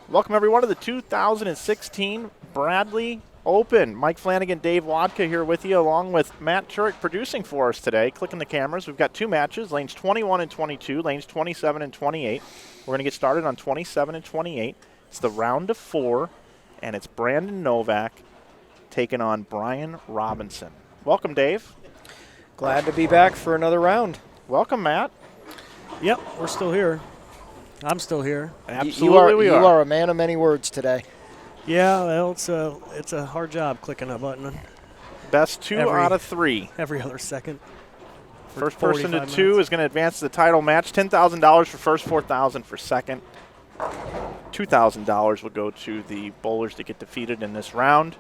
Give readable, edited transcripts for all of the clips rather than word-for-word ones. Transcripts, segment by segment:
Welcome, everyone, to the 2016 Bradley Open. Mike Flanagan, Dave Wodka here with you, along with Matt Turek producing for us today. Clicking the cameras, we've got two matches, lanes 21 and 22, lanes 27 and 28. We're going to get started on 27 and 28. It's the round of 4, and it's Brandon Novak taking on Brian Robinson. Welcome, Dave. Glad to be back for another round. Welcome, Matt. Yep, we're still here. I'm still here. Absolutely, we are. You are a man of many words today. Yeah, well, it's a hard job clicking a button. Best two out of 3. Every other second. First person to 2 is going to advance to the title match. $10,000 for first, $4,000 for second. $2,000 will go to the bowlers that get defeated in this round.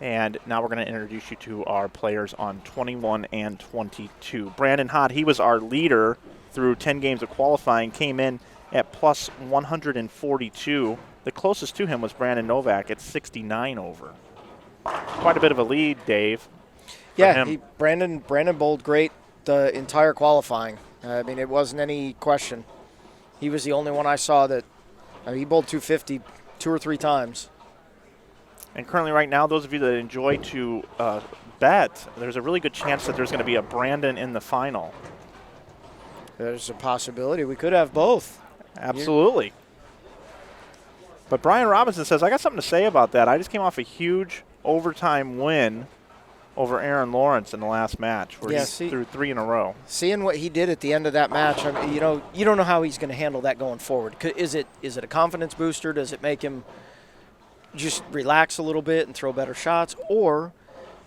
And now we're going to introduce you to our players on 21 and 22. Brandon Hott, he was our leader through 10 games of qualifying, came in at plus 142. The closest to him was Brandon Novak at 69 over. Quite a bit of a lead, Dave. Yeah, Brandon bowled great the entire qualifying. I mean, it wasn't any question. He was the only one I saw that he bowled 250 2 or 3 times. And currently right now, those of you that enjoy to bet, there's a really good chance that there's going to be a Brandon in the final. There's a possibility we could have both. Absolutely. But Brian Robinson says, I got something to say about that. I just came off a huge overtime win over Aaron Lawrence in the last match where he threw 3 in a row. Seeing what he did at the end of that match, I mean, you don't know how he's going to handle that going forward. Is it a confidence booster? Does it make him just relax a little bit and throw better shots? Or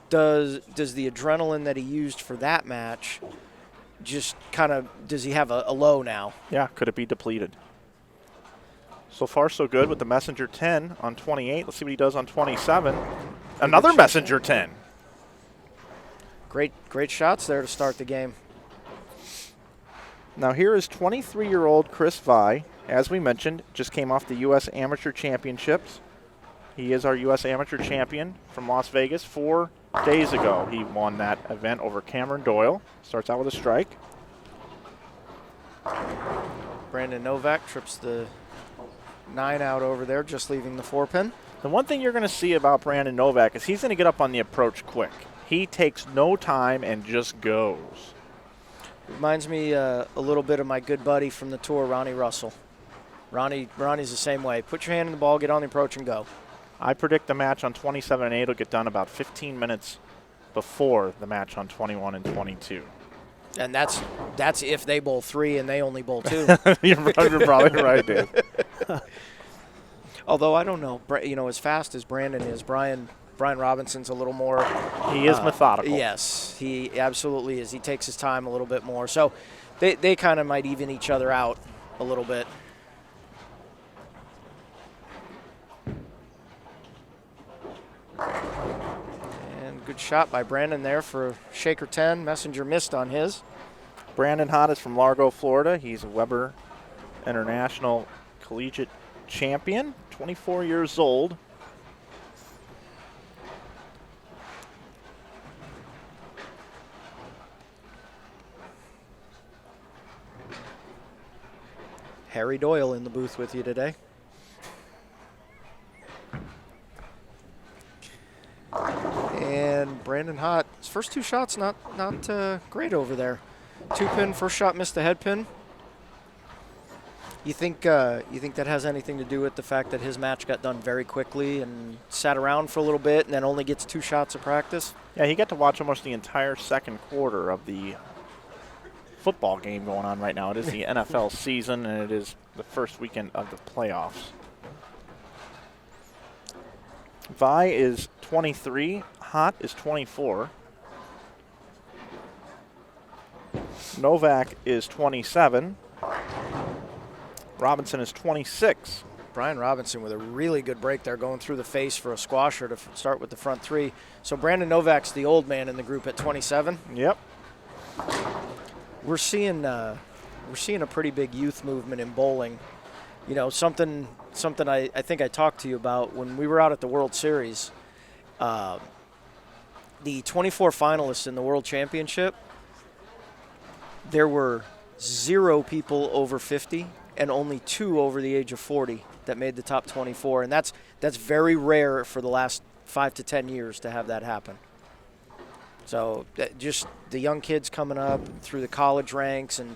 does the adrenaline that he used for that match just kind of, does he have a low now? Yeah, could it be depleted? So far, so good with the Messenger 10 on 28. Let's see what he does on 27. Another Messenger 10. Great shots there to start the game. Now here is 23-year-old Chris Vi. As we mentioned, just came off the U.S. Amateur Championships. He is our U.S. Amateur Champion from Las Vegas 4 days ago. He won that event over Cameron Doyle. Starts out with a strike. Brandon Novak trips the 9 out over there, just leaving the 4-pin. The one thing you're going to see about Brandon Novak is he's going to get up on the approach quick. He takes no time and just goes. Reminds me a little bit of my good buddy from the tour, Ronnie Russell. Ronnie's the same way. Put your hand in the ball, get on the approach, and go. I predict the match on 27 and 8 will get done about 15 minutes before the match on 21 and 22. And that's if they bowl 3 and they only bowl 2. You're probably right, Dave. Although I don't know, as fast as Brandon is, Brian Robinson's a little more. He is methodical. Yes, he absolutely is. He takes his time a little bit more. So they kind of might even each other out a little bit. And good shot by Brandon there for Shaker 10. Messenger missed on his. Brandon Hott is from Largo, Florida. He's a Weber International Collegiate Champion, 24 years old. Harry Doyle in the booth with you today. And Brandon Hott, his first 2 shots not great over there. 2-pin, first shot missed the head pin. You think that has anything to do with the fact that his match got done very quickly and sat around for a little bit and then only gets 2 shots of practice? Yeah, he got to watch almost the entire second quarter of the football game going on right now. It is the NFL season, and it is the first weekend of the playoffs. Vi is 23. Hott is 24. Novak is 27. Robinson is 26. Brian Robinson with a really good break there, going through the face for a squasher to start with the front 3. So Brandon Novak's the old man in the group at 27. Yep. We're seeing a pretty big youth movement in bowling. Something I think I talked to you about when we were out at the World Series. The 24 finalists in the World Championship, there were 0 people over 50 and only 2 over the age of 40 that made the top 24. And that's very rare for the last 5 to 10 years to have that happen. So just the young kids coming up through the college ranks and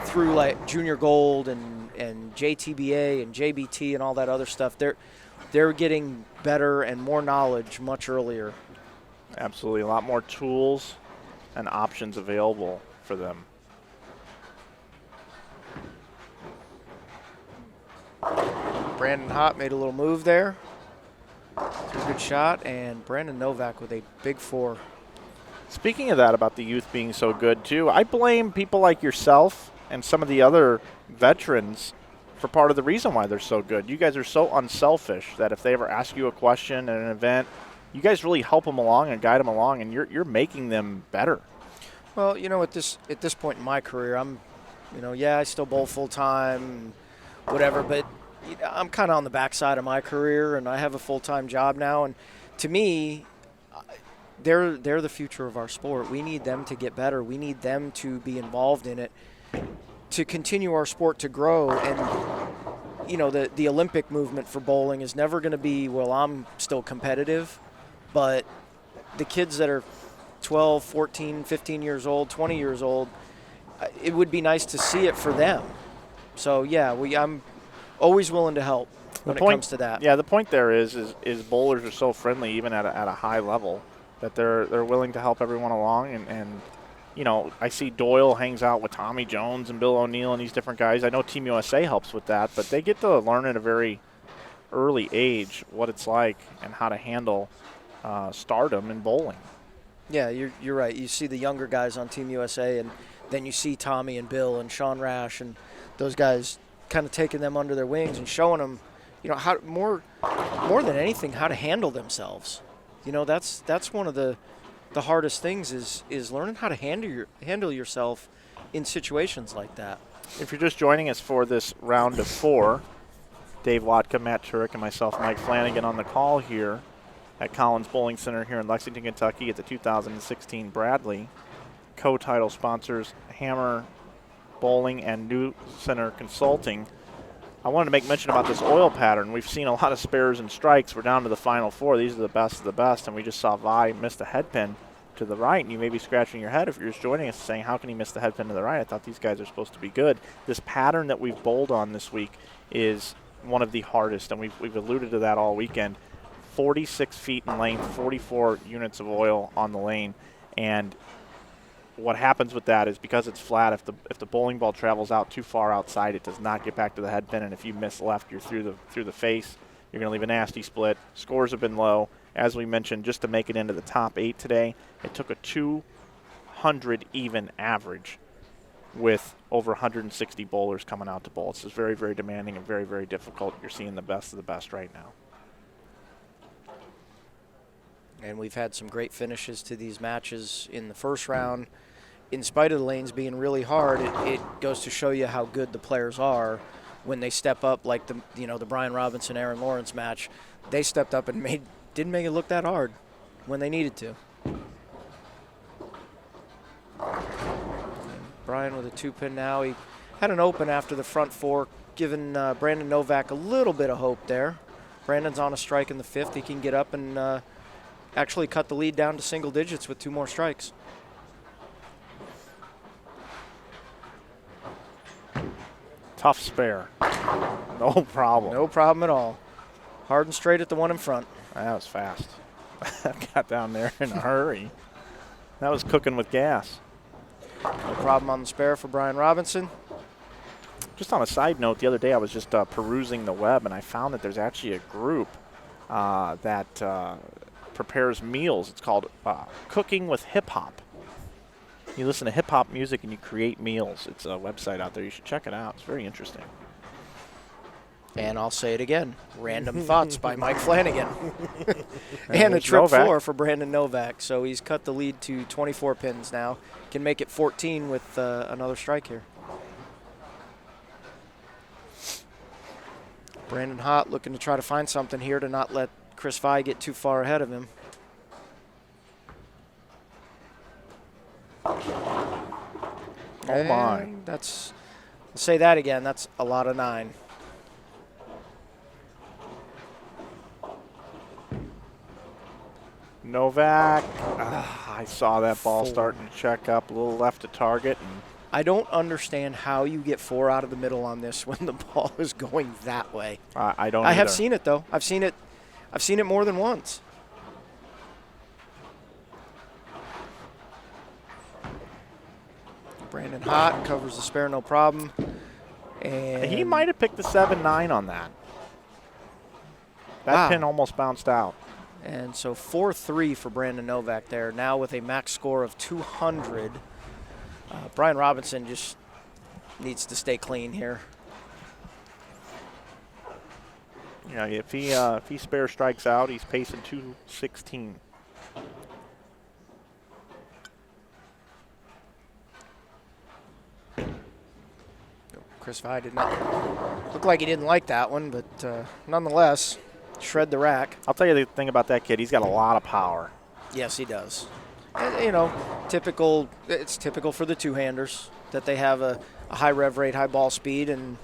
through like junior gold and JTBA and JBT and all that other stuff, they're getting better and more knowledge much earlier. Absolutely, a lot more tools and options available for them. Brandon Hott made a little move there. Threw a good shot, and Brandon Novak with a big 4. Speaking of that, about the youth being so good too, I blame people like yourself and some of the other veterans for part of the reason why they're so good. You guys are so unselfish that if they ever ask you a question at an event, you guys really help them along and guide them along, and you're making them better. Well, you know, at this point in my career, I still bowl full time, whatever, but I'm kind of on the backside of my career, and I have a full-time job now, and to me, they're the future of our sport. We need them to get better. We need them to be involved in it to continue our sport to grow. And, you know, the Olympic movement for bowling is never going to be, well, I'm still competitive, but the kids that are 12, 14, 15 years old, 20 years old, it would be nice to see it for them. So, yeah, I'm always willing to help when it comes to that. Yeah, the point there is bowlers are so friendly even at a high level that they're willing to help everyone along. And you know, I see Doyle hangs out with Tommy Jones and Bill O'Neill and these different guys. I know Team USA helps with that, but they get to learn at a very early age what it's like and how to handle stardom in bowling. Yeah, you're right. You see the younger guys on Team USA, and then you see Tommy and Bill and Sean Rash and those guys kind of taking them under their wings and showing them, you know, how more than anything, how to handle themselves. You know, that's one of the hardest things is learning how to handle yourself in situations like that. If you're just joining us for this round of 4, Dave Wodka, Matt Turek, and myself, Mike Flanagan, on the call here at Collins Bowling Center here in Lexington, Kentucky at the 2016 Bradley. Co-title sponsors Hammer Bowling and New Center Consulting. I wanted to make mention about this oil pattern. We've seen a lot of spares and strikes. We're down to the final 4. These are the best of the best, and we just saw Vi miss the head pin to the right, and you may be scratching your head if you're just joining us saying, how can he miss the head pin to the right? I thought these guys are supposed to be good. This pattern that we've bowled on this week is one of the hardest, and we've alluded to that all weekend. 46 feet in length, 44 units of oil on the lane, and what happens with that is because it's flat, if the bowling ball travels out too far outside, it does not get back to the head pin, and if you miss left, you're through the face. You're going to leave a nasty split. Scores have been low. As we mentioned, just to make it into the top 8 today, it took a 200 even average with over 160 bowlers coming out to bowl. This is very, very demanding and very, very difficult. You're seeing the best of the best right now. And we've had some great finishes to these matches in the first round. In spite of the lanes being really hard, it goes to show you how good the players are when they step up, like the Brian Robinson, Aaron Lawrence match. They stepped up and didn't make it look that hard when they needed to. Brian with a 2-pin now. He had an open after the front 4, giving Brandon Novak a little bit of hope there. Brandon's on a strike in the 5th. He can get up and actually cut the lead down to single digits with 2 more strikes. Tough spare. No problem. No problem at all. Hard and straight at the one in front. That was fast. Got down there in a hurry. That was cooking with gas. No problem on the spare for Brian Robinson. Just on a side note, the other day I was just perusing the web, and I found that there's actually a group that prepares meals. It's called Cooking with Hip Hop. You listen to hip-hop music and you create meals. It's a website out there. You should check it out. It's very interesting. And I'll say it again. Random Thoughts by Mike Flanagan. And a trip Novak. 4 for Brandon Novak. So he's cut the lead to 24 pins now. Can make it 14 with another strike here. Brandon Hott looking to try to find something here to not let Chris Vi get too far ahead of him. Oh my. That's Say that again. That's a lot of 9. Novak, I saw that ball 4. starting to check up, a little left to target. And I don't understand how you get 4 out of the middle on this when the ball is going that way. I don't I have either. seen it, though. I've seen it more than once. Brandon Hott covers the spare, no problem. And He might have picked the 7-9 on that. That Wow. pin almost bounced out. And so 4-3 for Brandon Novak there, now with a max score of 200. Brian Robinson just needs to stay clean here. Yeah, if he spare strikes out, he's pacing 216. Chris Vi did not look like he didn't like that one, but nonetheless, shred the rack. I'll tell you the thing about that kid. He's got a lot of power. Yes, he does. And, you know, it's typical for the two-handers that they have a high rev rate, high ball speed, and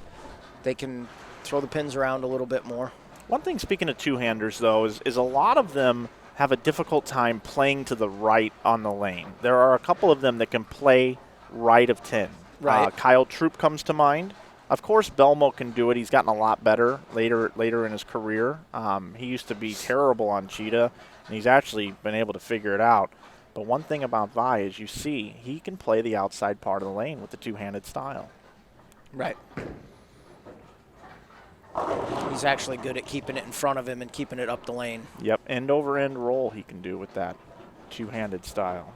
they can throw the pins around a little bit more. One thing, speaking of two-handers, though, is a lot of them have a difficult time playing to the right on the lane. There are a couple of them that can play right of 10. Right. Kyle Troop comes to mind. Of course, Belmo can do it. He's gotten a lot better later in his career. He used to be terrible on Cheetah, and he's actually been able to figure it out. But one thing about Vi is you see he can play the outside part of the lane with the two-handed style. Right. He's actually good at keeping it in front of him and keeping it up the lane. Yep, end-over-end roll he can do with that two-handed style.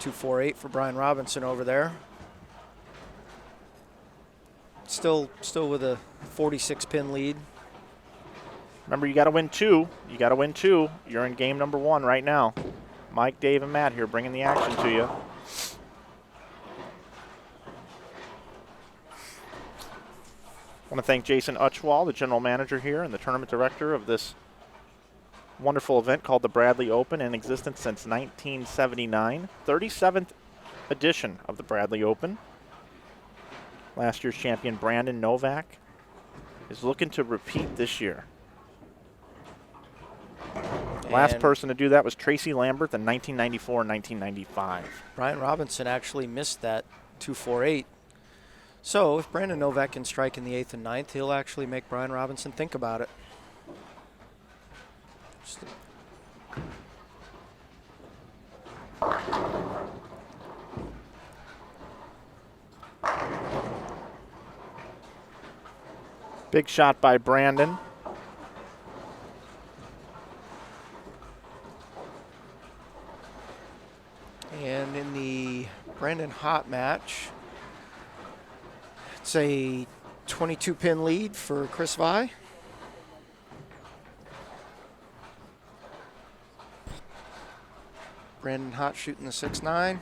2-4-8 for Brian Robinson over there. Still with a 46-pin lead. Remember, you got to win 2. You got to win 2. You're in game number 1 right now. Mike, Dave, and Matt here bringing the action to you. I want to thank Jason Uchwal, the general manager here and the tournament director of this wonderful event called the Bradley Open, in existence since 1979. 37th edition of the Bradley Open. Last year's champion Brandon Novak is looking to repeat this year. Last person to do that was Tracy Lambert in 1994 and 1995. Brian Robinson actually missed that 2-4-8. So if Brandon Novak can strike in the 8th and 9th, he'll actually make Brian Robinson think about it. Big shot by Brandon. And in the Brandon Hott match, it's a 22-pin lead for Chris Vi. Brandon Hott shooting the 6-9.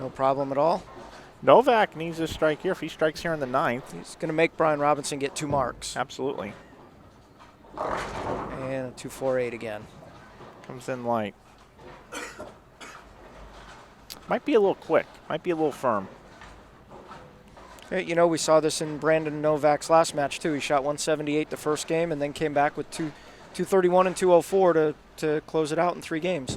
No problem at all. Novak needs to strike here. If he strikes here in the 9th, He's going to make Brian Robinson get 2 marks. absolutely. And a 2-4-8 again. Comes in light. Might be a little quick. Might be a little firm. Hey, you know, we saw this in Brandon Novak's last match, too. He shot 178 the first game and then came back with 231 and 204 to close it out in 3 games.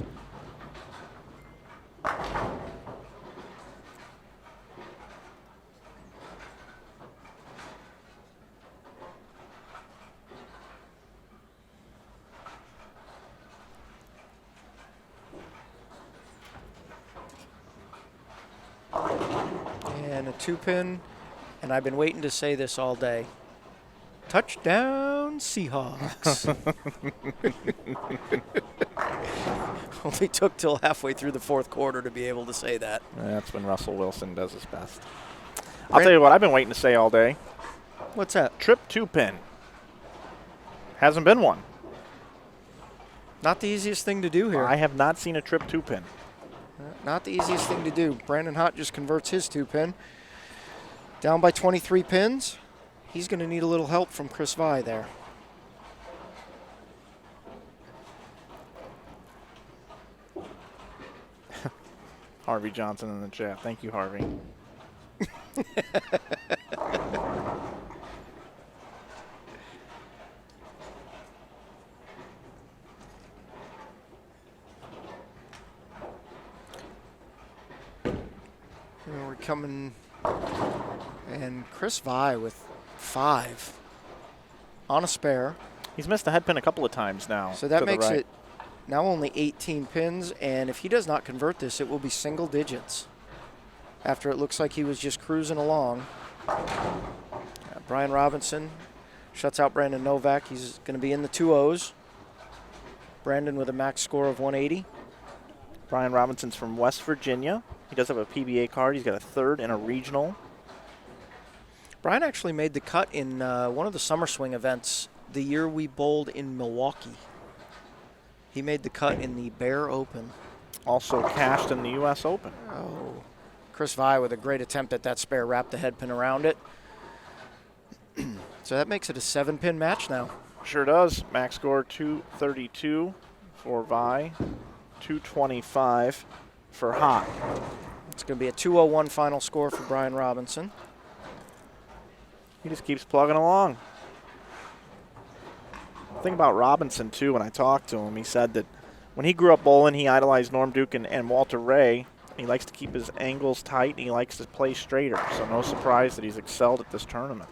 And a 2-pin, and I've been waiting to say this all day. Touchdown, Seahawks. Only took till halfway through the 4th quarter to be able to say that. That's when Russell Wilson does his best. I'll tell you what I've been waiting to say all day. What's that? Trip 2-pin. Hasn't been one. Not the easiest thing to do here. I have not seen a trip 2-pin. Not the easiest thing to do. Brandon Hott just converts his 2-pin. Down by 23 pins. He's going to need a little help from Chris Vi there. Harvey Johnson in the chat. Thank you, Harvey. We're coming, and Chris Vi with 5 on a spare. He's missed the head pin a couple of times now. So that makes right. it now only 18 pins, and if he does not convert this, it will be single digits. After it looks like he was just cruising along. Brian Robinson shuts out Brandon Novak. He's going to be in the 2-0s. Brandon with a max score of 180. Brian Robinson's from West Virginia. He does have a PBA card. He's got a 3rd in a regional. Brian actually made the cut in one of the summer swing events the year we bowled in Milwaukee. He made the cut in the Bear Open. Also cashed in the U.S. Open. Oh, Chris Vi with a great attempt at that spare, wrapped the head pin around it. So that makes it a 7-pin match now. Sure does. Max score 232 for Vi, 225 for Hott. It's going to be a 201 final score for Brian Robinson. He just keeps plugging along. The thing about Robinson, too, when I talked to him, he said that when he grew up bowling, he idolized Norm Duke and Walter Ray. He likes to keep his angles tight, and he likes to play straighter. So no surprise that he's excelled at this tournament.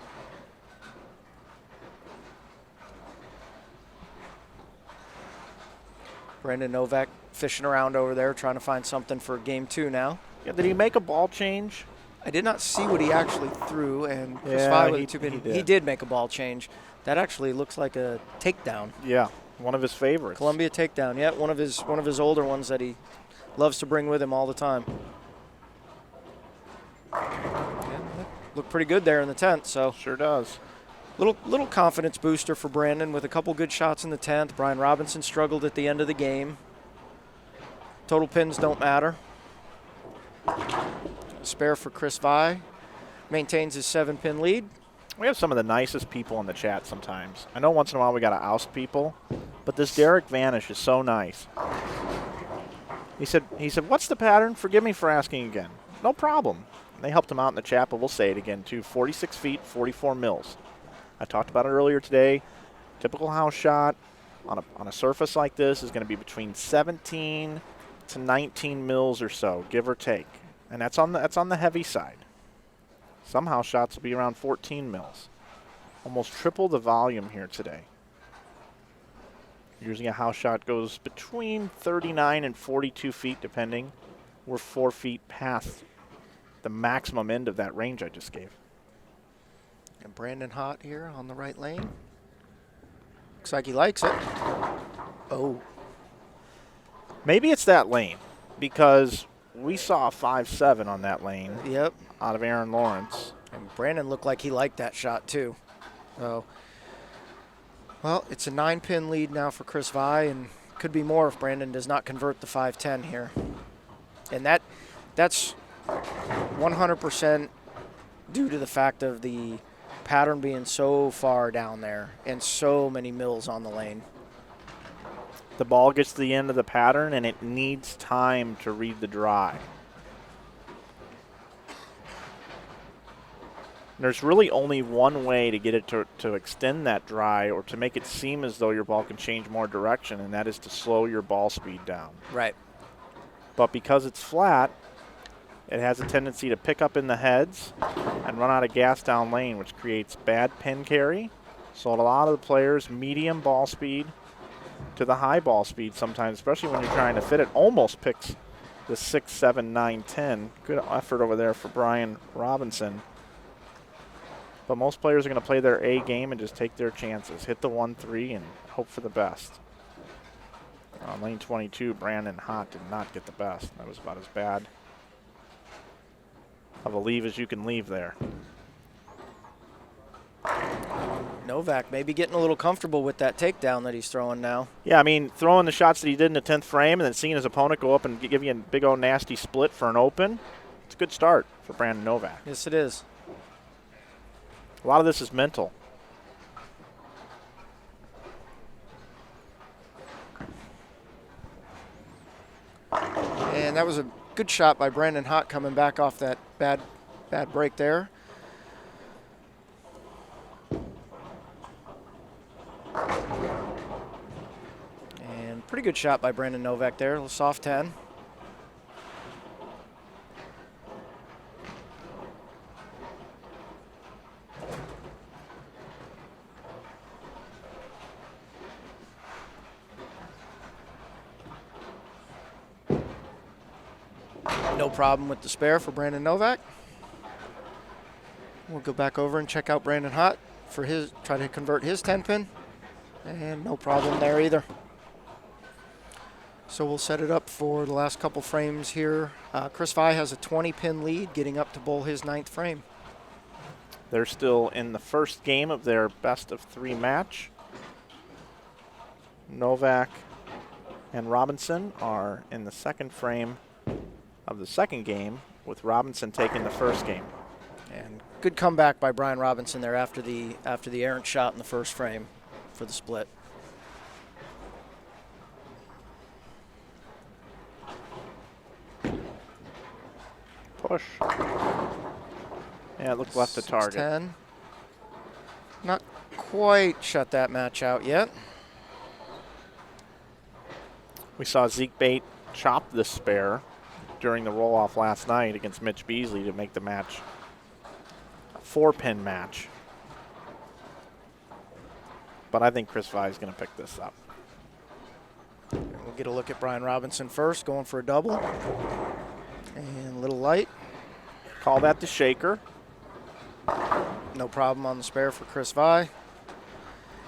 Brandon Novak fishing around over there, trying to find something for game 2 now. Yeah, did he make a ball change? I did not see what he actually threw, and Chris Yeah, Vi with a 2-pin. He did make a ball change. That actually looks like a takedown. Yeah, one of his favorites. Columbia takedown. Yeah, one of his older ones that he loves to bring with him all the time. Yeah, looked pretty good there in the 10th. So Sure does. little confidence booster for Brandon with a couple good shots in the 10th. Brian Robinson struggled at the end of the game. Total pins don't matter. Spare for Chris Vi. Maintains his 7-pin lead. We have some of the nicest people in the chat sometimes. I know once in a while we got to oust people, but this Derek Vanish is so nice. He said, what's the pattern? Forgive me for asking again. No problem. They helped him out in the chat, but we'll say it again too. 46 feet, 44 mils. I talked about it earlier today. Typical house shot on a surface like this is going to be between 17 to 19 mils or so, give or take. And that's on the heavy side. Some house shots will be around 14 mils. Almost triple the volume here today. Usually a house shot goes between 39 and 42 feet, depending. We're 4 feet past the maximum end of that range I just gave. And Brandon Hott here on the right lane. Looks like he likes it. Oh. Maybe it's that lane, because we saw a 5-7 on that lane. Yep. Out of Aaron Lawrence. And Brandon looked like he liked that shot too. So, well, it's a 9-pin lead now for Chris Vi, and could be more if Brandon does not convert the 5-10 here. And that's 100% due to the fact of the pattern being so far down there and so many mils on the lane. The ball gets to the end of the pattern, and it needs time to read the dry. There's really only one way to get it to extend that dry or to make it seem as though your ball can change more direction, and that is to slow your ball speed down. Right. But because it's flat, it has a tendency to pick up in the heads and run out of gas down lane, which creates bad pin carry. So a lot of the players, medium ball speed to the high ball speed sometimes, especially when you're trying to fit it, almost picks the 6, 7, 9, 10. Good effort over there for Brian Robinson. But most players are going to play their A game and just take their chances. Hit the 1-3 and hope for the best. On lane 22, Brandon Hott did not get the best. That was about as bad of a leave as you can leave there. Novak maybe getting a little comfortable with that takedown that he's throwing now. Yeah, I mean, throwing the shots that he did in the 10th frame and then seeing his opponent go up and give you a big old nasty split for an open, it's a good start for Brandon Novak. Yes, it is. A lot of this is mental. And that was a good shot by Brandon Hott coming back off that bad break there. And pretty good shot by Brandon Novak there, a little soft 10. No problem with the spare for Brandon Novak. We'll go back over and check out Brandon Hott for try to convert his 10-pin. And no problem there either. So we'll set it up for the last couple frames here. Chris Vi has a 20-pin lead, getting up to bowl his 9th frame. They're still in the first game of their best-of-3 match. Novak and Robinson are in the second frame of the second game, with Robinson taking the first game. And good comeback by Brian Robinson there after the errant shot in the first frame for the split. Push. Yeah, it looked left to target. 10. Not quite shut that match out yet. We saw Zeke Bate chop the spare during the roll-off last night against Mitch Beasley to make the match a 4-pin match. But I think Chris Vi is going to pick this up. We'll get a look at Brian Robinson first, going for a double. And a little light. Call that the shaker. No problem on the spare for Chris Vi.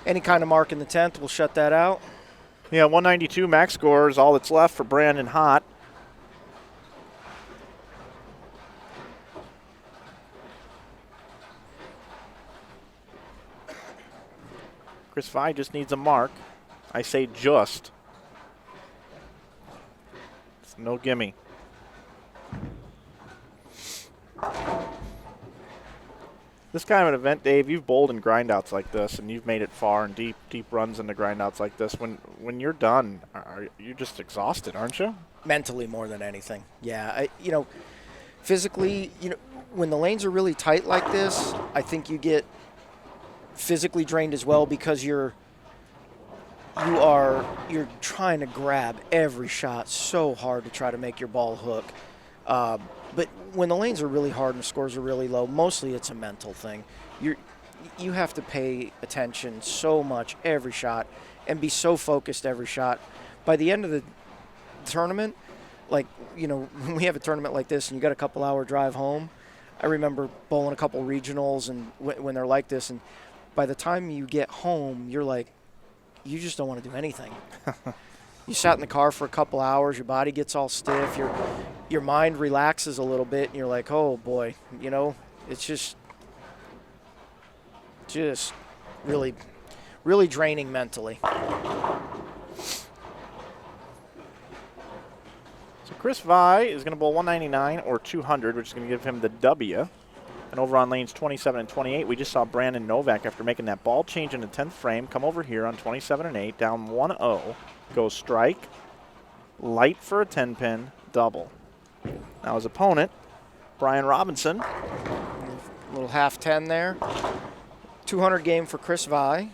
Any kind of mark in the 10th will shut that out. Yeah, 192 max score is all that's left for Brandon Hott. Chris Vi just needs a mark. I say just. It's no gimme. This kind of an event, Dave, you've bowled in grindouts like this, and you've made it far and deep runs into grindouts like this. When you're done, you're just exhausted, aren't you? Mentally more than anything. Yeah, physically, when the lanes are really tight like this, I think you get physically drained as well, because you're trying to grab every shot so hard to try to make your ball hook. But when the lanes are really hard and the scores are really low, mostly it's a mental thing. You have to pay attention so much every shot and be so focused every shot. By the end of the tournament, when we have a tournament like this and you got a couple-hour drive home, I remember bowling a couple regionals and when they're like this, and by the time you get home, you're like, you just don't want to do anything. You sat in the car for a couple hours, your body gets all stiff, your mind relaxes a little bit, and you're like, oh boy, it's just really, really draining mentally. So Chris Vi is going to bowl 199 or 200, which is going to give him the W. And over on lanes 27 and 28, we just saw Brandon Novak, after making that ball change in the 10th frame, come over here on 27 and 8, down 1-0, go strike, light for a 10-pin, double. Now his opponent, Brian Robinson. A little half 10 there. 200 game for Chris Vi.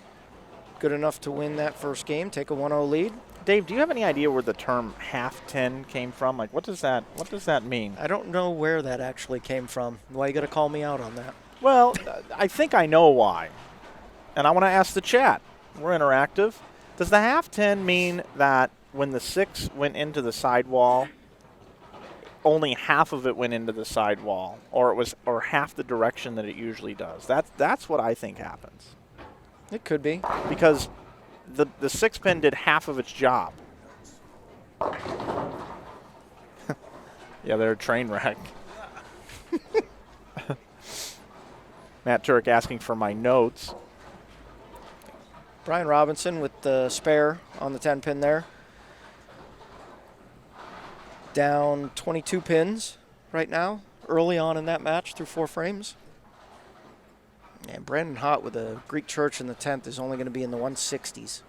Good enough to win that first game, take a 1-0 lead. Dave, do you have any idea where the term half 10 came from? Like, what does that mean? I don't know where that actually came from. Why you got to call me out on that? Well, I think I know why. And I want to ask the chat. We're interactive. Does the half 10 mean that when the 6 went into the sidewall, only half of it went into the sidewall, or half the direction that it usually does? That's what I think happens. It could be. Because the 6-pin did half of its job. Yeah, they're a train wreck. Matt Turek asking for my notes. Brian Robinson with the spare on the 10-pin there. Down 22 pins right now, early on in that match through 4 frames. And Brandon Hott with a Greek Church in the 10th is only going to be in the 160s.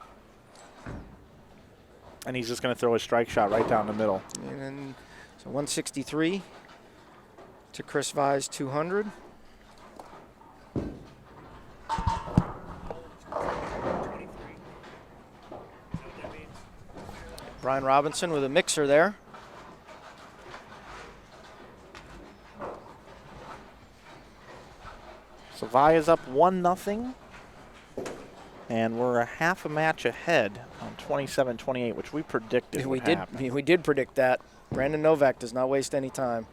And he's just going to throw a strike shot right down the middle. And So 163 to Chris Vai's 200. Brian Robinson with a mixer there. So Vai is up 1-0. And we're a half a match ahead on 27-28, which we predicted would happen. We did predict that. Brandon Novak does not waste any time.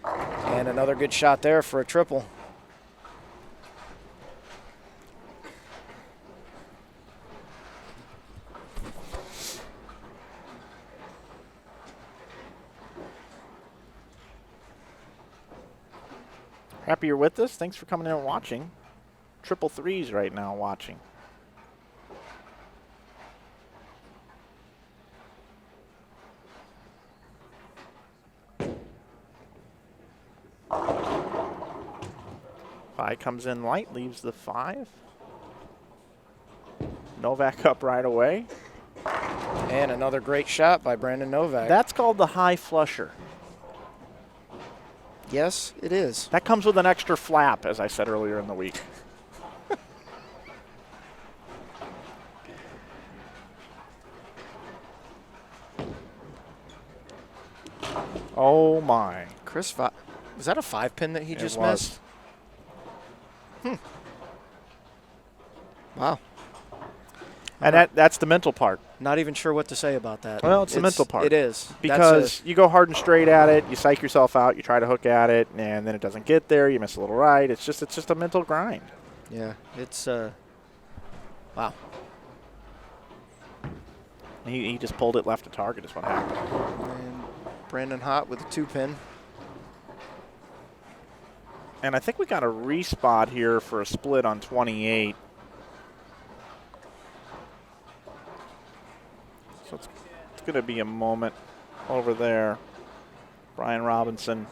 And another good shot there for a triple. Happy you're with us. Thanks for coming in and watching. Triple threes right now watching. Vai comes in light, leaves the 5. Novak up right away. And another great shot by Brandon Novak. That's called the high flusher. Yes, it is. That comes with an extra flap, as I said earlier in the week. Oh my. Chris Vai. Was that a 5-pin that he just was. missed? Wow. And that's the mental part. Not even sure what to say about that. Well, it's the mental part. It is. Because you go hard and straight at it, you psych yourself out, you try to hook at it, and then it doesn't get there, you miss a little right. It's just a mental grind. Yeah, it's wow. He just pulled it left to target is what happened. And Brandon Hott with a 2-pin. And I think we got a respot here for a split on 28. So it's going to be a moment over there. Brian Robinson.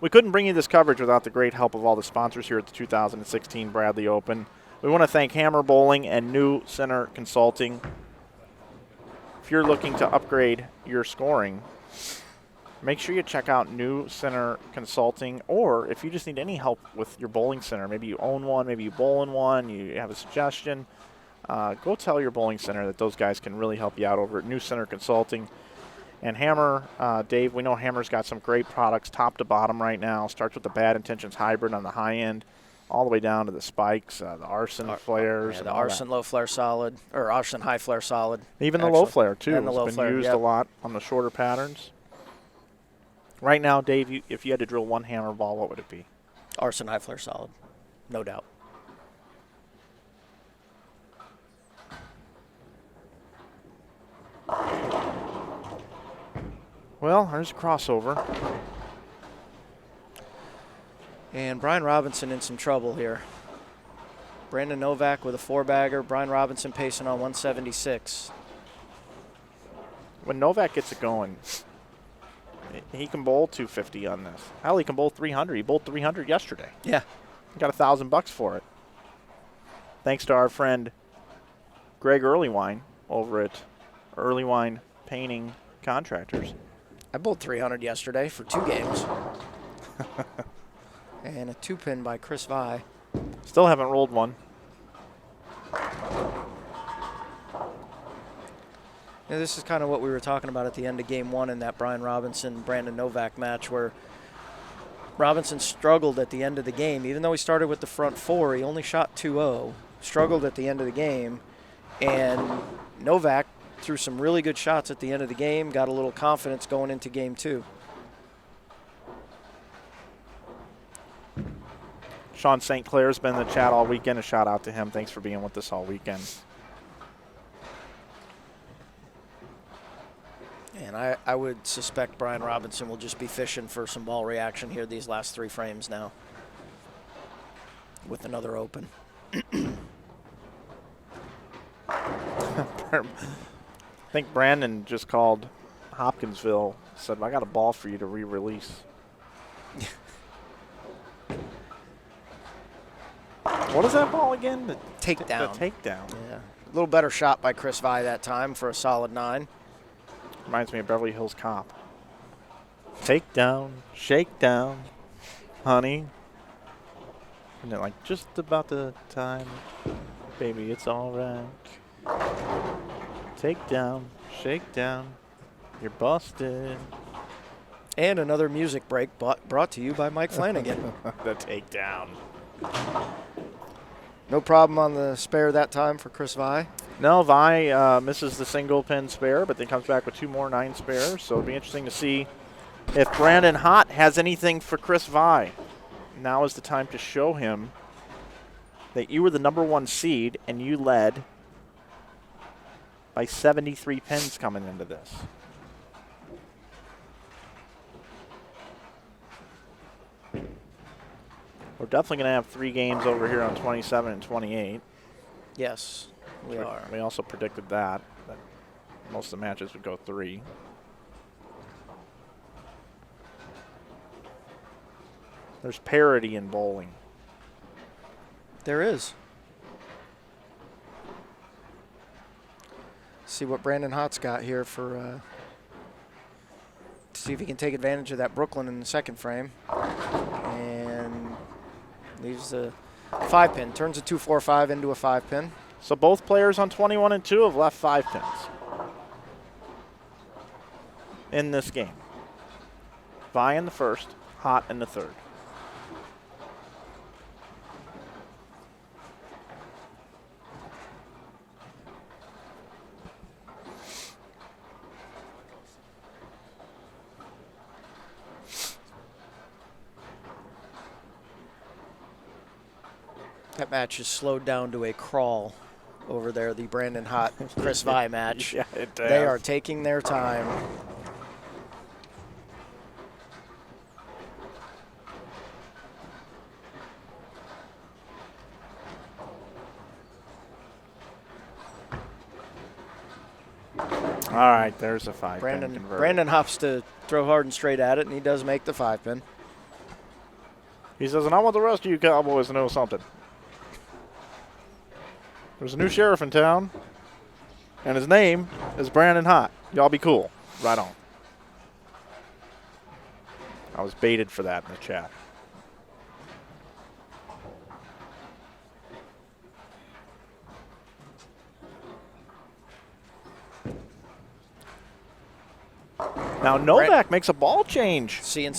We couldn't bring you this coverage without the great help of all the sponsors here at the 2016 Bradley Open. We want to thank Hammer Bowling and New Center Consulting. If you're looking to upgrade your scoring, make sure you check out New Center Consulting, or if you just need any help with your bowling center, maybe you own one, maybe you bowl in one, you have a suggestion, go tell your bowling center that those guys can really help you out over at New Center Consulting. And Hammer, Dave, we know Hammer's got some great products top to bottom right now. Starts with the Bad Intentions Hybrid on the high end, all the way down to the spikes, the Arson flares. Yeah, the Arson low flare solid, or Arson high flare solid. Even the low flare, too. And the low it's flare, been used a lot on the shorter patterns. Right now, Dave, if you had to drill one hammer ball, what would it be? Arson high flare solid, no doubt. Well, there's a crossover. And Brian Robinson in some trouble here. Brandon Novak with a 4-bagger. Brian Robinson pacing on 176. When Novak gets it going, he can bowl 250 on this. Hell, he can bowl 300. He bowled 300 yesterday. Yeah. He got $1,000 for it. Thanks to our friend Greg Earlywine over at Earlywine Painting Contractors. I bowled 300 yesterday for 2 games. And a 2-pin by Chris Vai. Still haven't rolled one. Yeah, this is kind of what we were talking about at the end of Game 1 in that Brian Robinson-Brandon Novak match, where Robinson struggled at the end of the game. Even though he started with the front 4, he only shot 2-0, struggled at the end of the game, and Novak threw some really good shots at the end of the game, got a little confidence going into Game 2. Sean St. Clair's been in the chat all weekend. A shout out to him. Thanks for being with us all weekend. And I would suspect Brian Robinson will just be fishing for some ball reaction here these last 3 frames now with another open. I think Brandon just called Hopkinsville, said, I got a ball for you to re-release. What is that ball again? The takedown. The takedown. Yeah. A little better shot by Chris Vai that time for a solid 9. Reminds me of Beverly Hills Cop. Take down, shake down, honey. And they're like, just about the time, baby, it's all right. Take down, shake down, you're busted. And another music break brought to you by Mike Flanagan. The takedown. No problem on the spare that time for Chris Vi. No, Vi misses the single pin spare, but then comes back with 2 more 9 spares. So it'll be interesting to see if Brandon Hott has anything for Chris Vi. Now is the time to show him that you were the #1 seed and you led by 73 pins coming into this. We're definitely going to have 3 games over here on 27 and 28. Yes, we are. We also predicted that most of the matches would go 3. There's parity in bowling. There is. See what Brandon Hott's got here for. To see if he can take advantage of that Brooklyn in the second frame. And leaves the 5-pin. Turns a 2-4-5 into a 5-pin. So both players on 21 and 2 have left 5 pins in this game. Vi in the first, Hott in the third. That match is slowed down to a crawl over there, the Brandon Hott Chris Vi match. Yeah, it does. They are taking their time. All right, there's a 5-pin converted. Brandon hops to throw hard and straight at it, and he does make the 5-pin. He says, and I want the rest of you Cowboys to know something. There's a new sheriff in town, and his name is Brandon Hott. Y'all be cool. Right on. I was baited for that in the chat. Now Novak makes a ball change. Seeing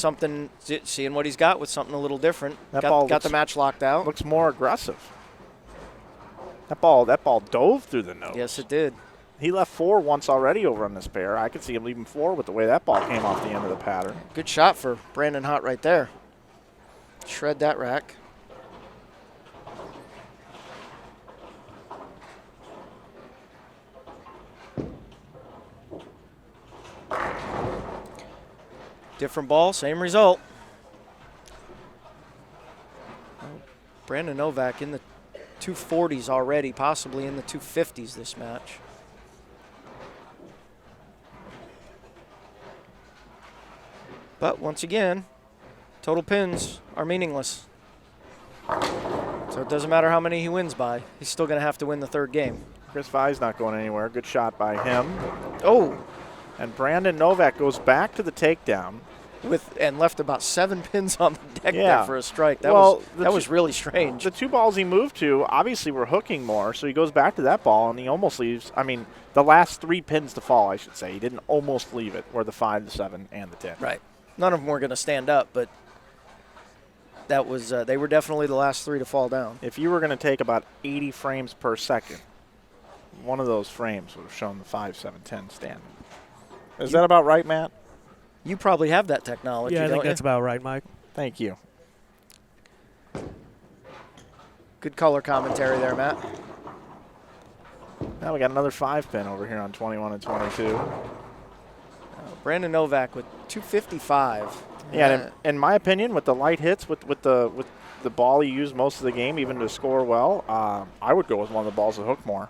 what he's got with something a little different. That got the match locked out. Looks more aggressive. That ball dove through the nose. Yes, it did. He left 4 once already over on this pair. I could see him leaving 4 with the way that ball came off the end of the pattern. Good shot for Brandon Hott right there. Shred that rack. Different ball, same result. Brandon Novak in the 240s already, possibly in the 250s this match. But once again, total pins are meaningless. So it doesn't matter how many he wins by. He's still going to have to win the third game. Chris Vi's not going anywhere. Good shot by him. Oh. And Brandon Novak goes back to the takedown. And left about 7 pins on the deck there for a strike. That was really strange. The 2 balls he moved to obviously were hooking more, so he goes back to that ball and he almost leaves. I mean, the last 3 pins to fall, I should say. He didn't almost leave it, were the 5, the 7, and the 10. Right. None of them were going to stand up, but that was they were definitely the last 3 to fall down. If you were going to take about 80 frames per second, one of those frames would have shown the 5, 7, 10 standing. Is that about right, Matt? You probably have that technology, Yeah, I think don't that's you? about right, Mike. Thank you. Good color commentary there, Matt. Now we got another 5-pin over here on 21 and 22. Brandon Novak with 255. Yeah, in my opinion, with the light hits, with the ball he used most of the game, even to score well, I would go with one of the balls that hook more.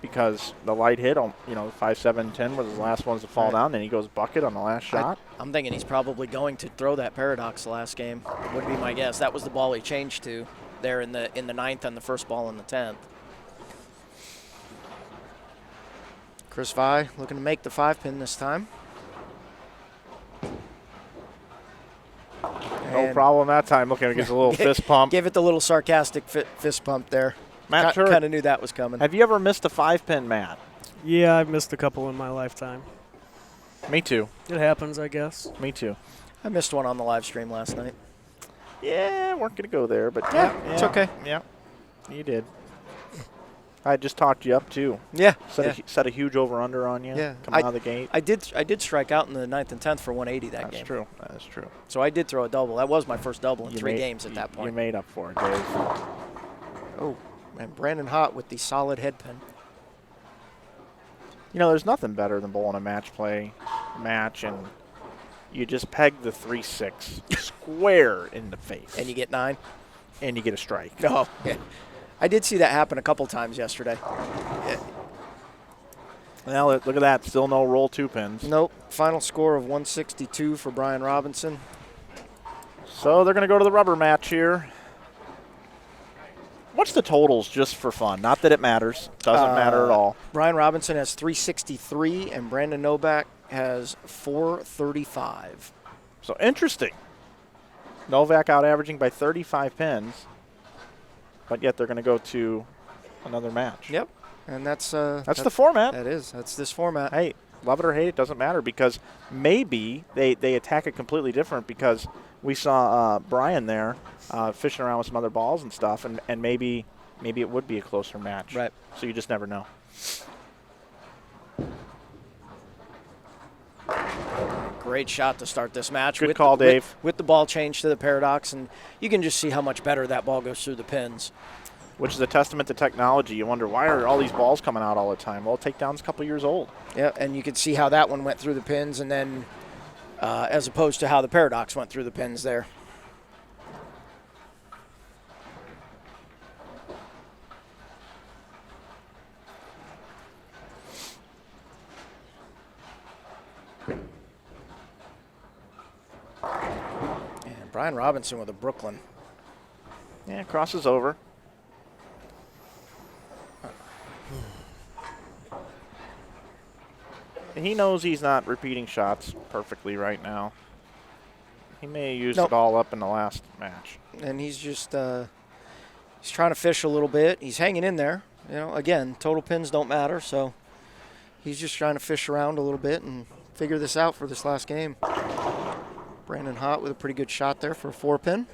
Because the light hit, 5, 7, 10 were the last ones to fall down. Then he goes bucket on the last shot. I'm thinking he's probably going to throw that Paradox the last game. Would be my guess. That was the ball he changed to there in the 9th and the first ball in the 10th. Chris Vi looking to make the 5-pin this time. No problem that time. Looking, gives a little fist pump. Give it the little sarcastic fist pump there. Matt Turek, kind of knew that was coming. have you ever missed a 5-pin, Matt? Yeah, I've missed a couple in my lifetime. Me too. It happens, I guess. Me too. I missed one on the live stream last night. Yeah, weren't going to go there, but Yeah, it's okay. Yeah, you did. I just talked you up, too. Yeah. Set a huge over-under on you coming out of the gate. I did strike out in the 9th and 10th for 180 that game. That's true. That is true. So I did throw a double. That was my first double in 3 games at that point. You made up for it, Dave. Oh, and Brandon Hott with the solid head pin. You know, there's nothing better than bowling a match play match, and you just peg the 3-6 square in the face. And you get 9? And you get a strike. No. Yeah. I did see that happen a couple times yesterday. Yeah. Well, look at that. Still no roll 2 pins. Nope. Final score of 162 for Brian Robinson. So they're going to go to the rubber match here. What's the totals just for fun? Not that it matters. Doesn't matter at all. Brian Robinson has 363, and Brandon Novak has 435. So interesting. Novak out averaging by 35 pins, but yet they're going to go to another match. Yep. And that's the format. That is. That's this format. Hey, love it or hate it, doesn't matter, because maybe they attack it completely different, because we saw Brian there fishing around with some other balls and stuff, and maybe it would be a closer match. Right. So you just never know. Great shot to start this match. Good call, Dave. With the ball change to the paradox, and you can just see how much better that ball goes through the pins. Which is a testament to technology. You wonder, why are all these balls coming out all the time? Well, takedown's a couple years old. Yeah, and you can see how that one went through the pins, and then as opposed to how the paradox went through the pins there. And Brian Robinson with a Brooklyn. Yeah, crosses over. He knows he's not repeating shots perfectly right now. He may have used it all up in the last match. And he's just he's trying to fish a little bit. He's hanging in there. You know, again, total pins don't matter, so he's just trying to fish around a little bit and figure this out for this last game. Brandon Hott with a pretty good shot there for a 4-pin.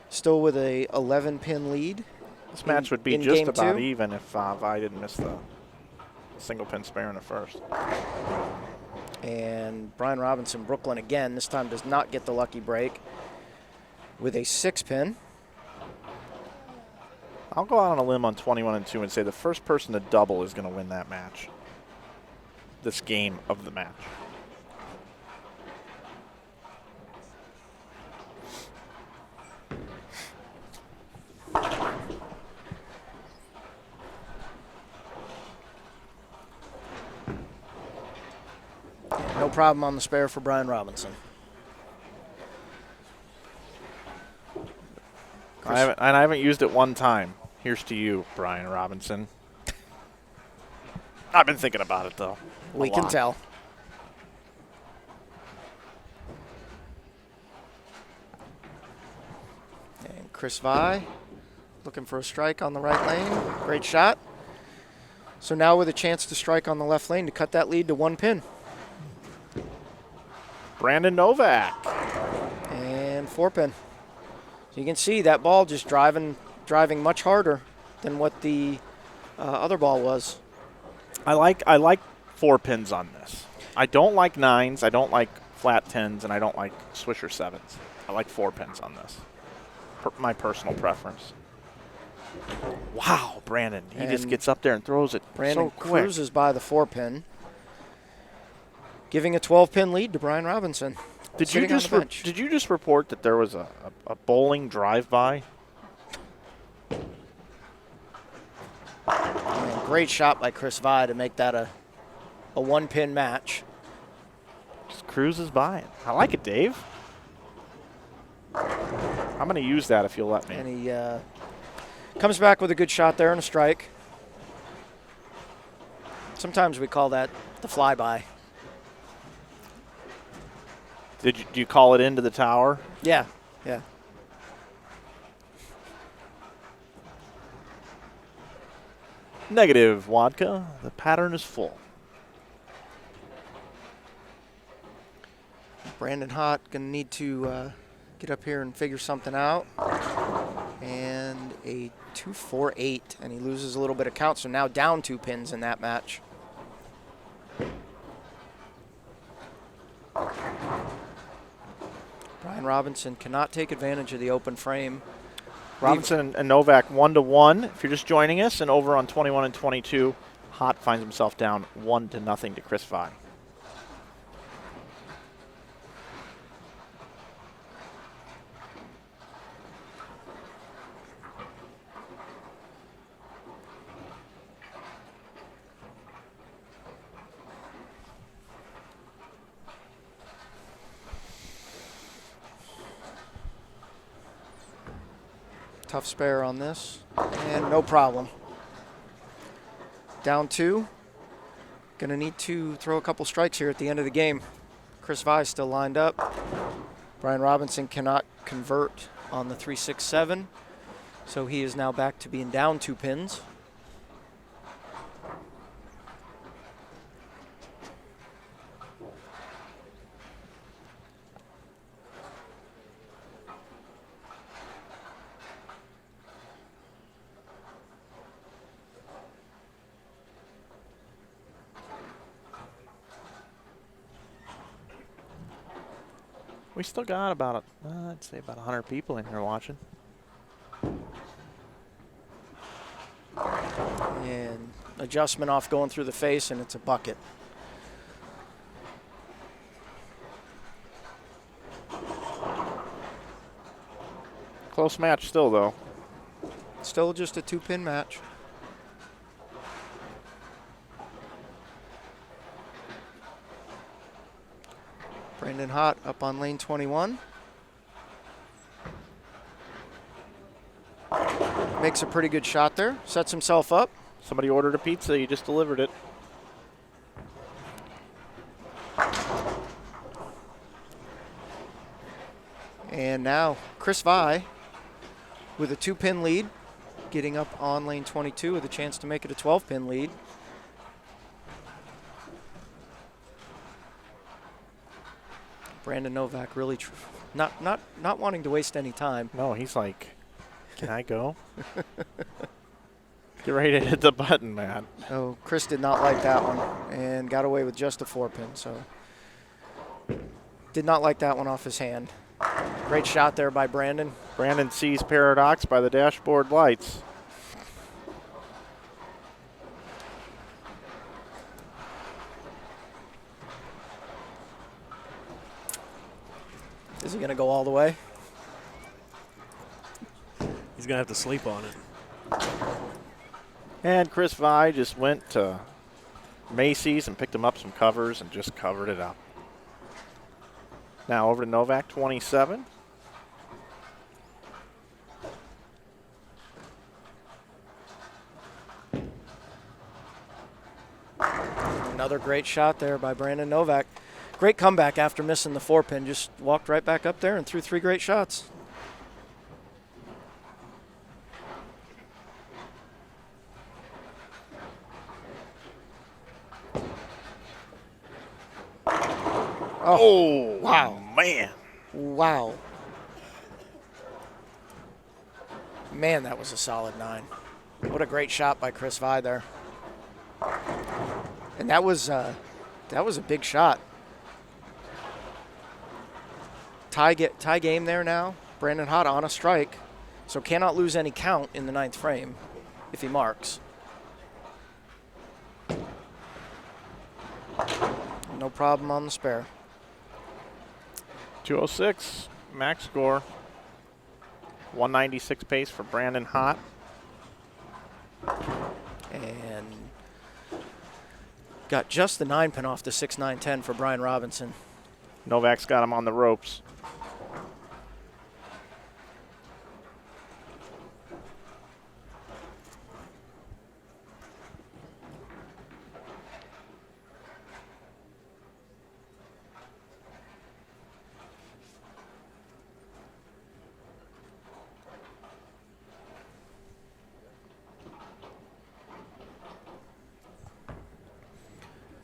Still with a 11-pin lead. This match would be just about even if Vi didn't miss the single pin spare in the first. And Brian Robinson, Brooklyn again, this time does not get the lucky break with a 6-pin. I'll go out on a limb on 21-2 and say the first person to double is going to win that match. This game of the match. No problem on the spare for Brian Robinson. I haven't used it one time. Here's to you, Brian Robinson. I've been thinking about it, though. We can tell. And Chris Vi looking for a strike on the right lane. Great shot. So now with a chance to strike on the left lane to cut that lead to 1 pin. Brandon Novak. And 4-pin. So you can see that ball just driving much harder than what the other ball was. I like 4 pins on this. I don't like 9s. I don't like flat 10s, and I don't like swisher 7s. I like 4 pins on this. My personal preference. Wow, Brandon. He just gets up there and throws it Brandon so quick. cruises by the 4-pin, giving a 12-pin lead to Brian Robinson. Did you just report that there was a bowling drive-by? And great shot by Chris Vi to make that a 1-pin match. Just cruises by it. I like it, Dave. I'm going to use that if you'll let me. And he comes back with a good shot there and a strike. Sometimes we call that the flyby. Do you call it into the tower? Yeah, yeah. Negative, Wodka. The pattern is full. Brandon Hott going to need to get up here and figure something out. And a 2-4-8, and he loses a little bit of count, so now down 2 pins in that match. Brian Robinson cannot take advantage of the open frame. Robinson and Novak 1-1. If you're just joining us, and over on 21 and 22, Hott finds himself down 1-0 to Chris Vi. Tough spare on this, and no problem. Down 2. Gonna need to throw a couple strikes here at the end of the game. Chris Vi still lined up. Brian Robinson cannot convert on the 3-6-7, so he is now back to being down 2 pins. We still got about, I'd say about 100 people in here watching. And adjustment off going through the face, and it's a bucket. Close match still, though. Still just a 2-pin match. Brandon Hott up on lane 21. Makes a pretty good shot there. Sets himself up. Somebody ordered a pizza, you just delivered it. And now Chris Vi with a 2-pin lead, getting up on lane 22 with a chance to make it a 12-pin lead. Brandon Novak really not wanting to waste any time. No, he's like, can I go? Get ready to hit the button, man. Oh, Chris did not like that one and got away with just a 4-pin, so did not like that one off his hand. Great shot there by Brandon. Brandon sees paradox by the dashboard lights. Is he going to go all the way? He's going to have to sleep on it. And Chris Vi just went to Macy's and picked him up some covers and just covered it up. Now over to Novak, 27. Another great shot there by Brandon Novak. Great comeback after missing the 4-pin. Just walked right back up there and threw 3 great shots. Oh, wow. Man. Wow. Man, that was a solid 9. What a great shot by Chris Vi there. And that was a big shot. Tie game there now. Brandon Hott on a strike, so cannot lose any count in the 9th frame if he marks. No problem on the spare. 206, max score. 196 pace for Brandon Hott. And got just the 9-pin off the 6-9-10 for Brian Robinson. Novak's got him on the ropes.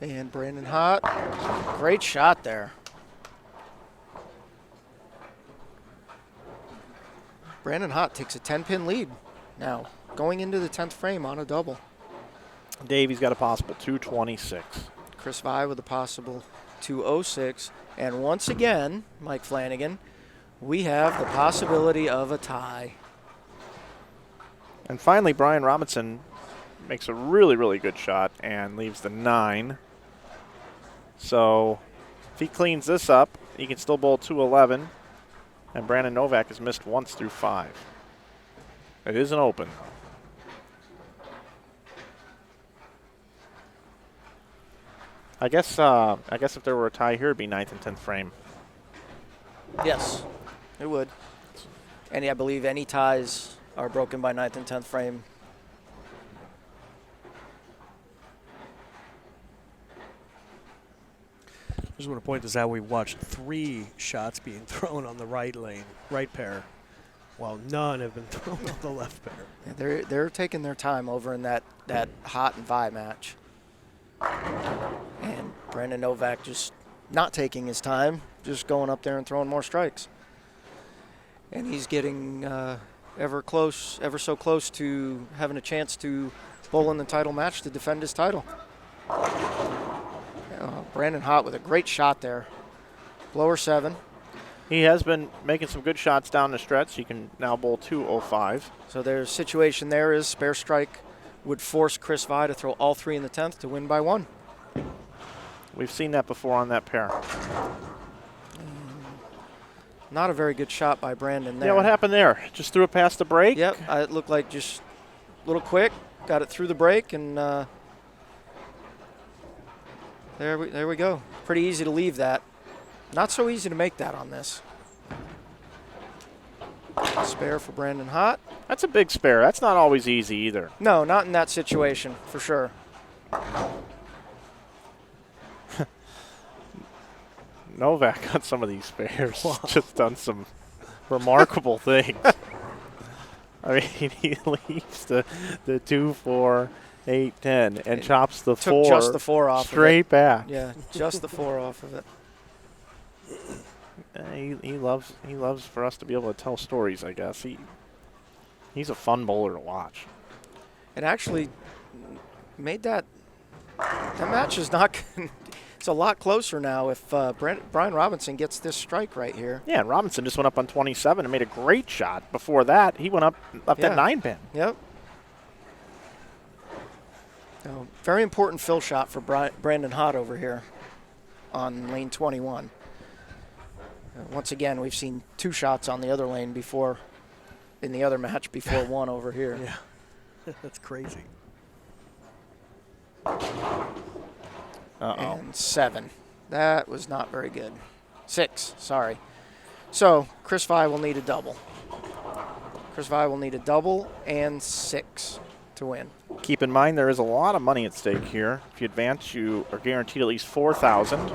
And Brandon Hott, great shot there. Brandon Hott takes a 10-pin lead now, going into the 10th frame on a double. Davey's got a possible 226. Chris Vi with a possible 206. And once again, Mike Flanagan, we have the possibility of a tie. And finally, Brian Robinson makes a really, really good shot and leaves the 9. So if he cleans this up, he can still bowl 211. And Brandon Novak has missed once through 5. It isn't open. I guess if there were a tie here, it'd be 9th and 10th frame. Yes, it would. And I believe any ties are broken by 9th and 10th frame. I just want to point this out. We watched 3 shots being thrown on the right lane, right pair, while none have been thrown on the left pair. Yeah, they're taking their time over in that Hott and Vi match. And Brandon Novak just not taking his time, just going up there and throwing more strikes. And he's getting ever so close to having a chance to bowl in the title match to defend his title. Brandon Hott with a great shot there. Blower 7. He has been making some good shots down the stretch. He can now bowl 205. So their situation there is spare strike would force Chris Vi to throw all 3 in the 10th to win by 1. We've seen that before on that pair. Not a very good shot by Brandon there. Yeah, what happened there? Just threw it past the break? Yep, it looked like just a little quick. Got it through the break, and there we go. Pretty easy to leave that. Not so easy to make that on this. Spare for Brandon Hott. That's a big spare. That's not always easy either. No, not in that situation, for sure. Novak on some of these spares just done some remarkable things. I mean, he leaves the 2, 4, 8, 10 and chops the 4. Took just the 4 off straight back. Yeah, just the 4 off of it. He loves for us to be able to tell stories, I guess. He's a fun bowler to watch. And actually made that match is not it's a lot closer now if Brian Robinson gets this strike right here. Yeah, and Robinson just went up on 27 and made a great shot. Before that, he went up left that 9-pin. Yep. So, very important fill shot for Brandon Hott over here on lane 21. Once again, we've seen 2 shots on the other lane before, in the other match before 1 over here. Yeah, that's crazy. And 7. That was not very good. 6, sorry. So Chris Vi will need a double. Chris Vi will need a double and 6 to win. Keep in mind there is a lot of money at stake here. If you advance, you are guaranteed at least 4,000.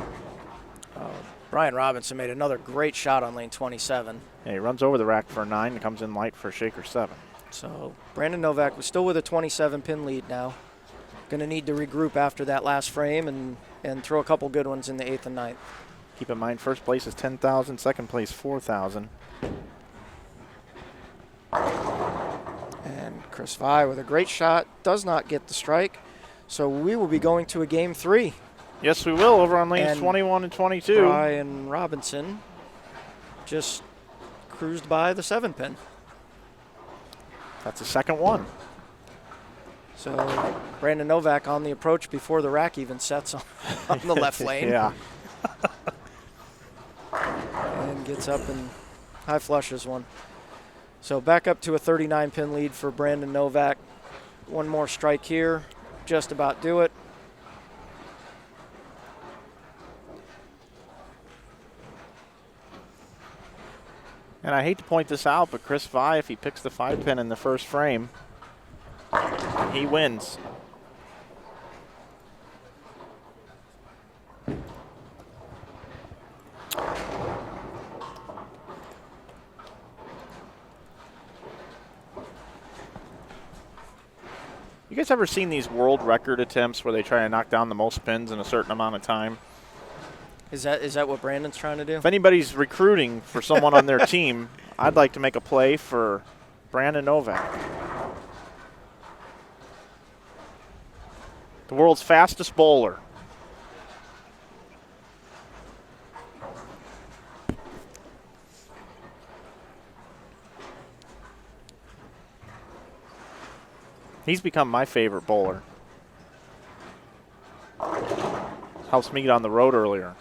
Brian Robinson made another great shot on lane 27. Yeah, he runs over the rack for a 9 and comes in light for a shaker 7. So Brandon Novak was still with a 27-pin lead now. Going to need to regroup after that last frame and throw a couple good ones in the 8th and 9th. Keep in mind, first place is 10,000, second place 4,000. And Chris Vi with a great shot does not get the strike. So we will be going to a game 3. Yes, we will, over on lanes 21 and 22. Brian Robinson just cruised by the 7-pin. That's the second one. So Brandon Novak on the approach before the rack even sets on the left lane. Yeah. And gets up and high flushes one. So back up to a 39-pin lead for Brandon Novak. One more strike here, just about do it. And I hate to point this out, but Chris Vi, if he picks the 5-pin in the first frame, he wins. You guys ever seen these world record attempts where they try to knock down the most pins in a certain amount of time? Is that what Brandon's trying to do? If anybody's recruiting for someone on their team, I'd like to make a play for Brandon Novak. The world's fastest bowler. He's become my favorite bowler. Helps me get on the road earlier.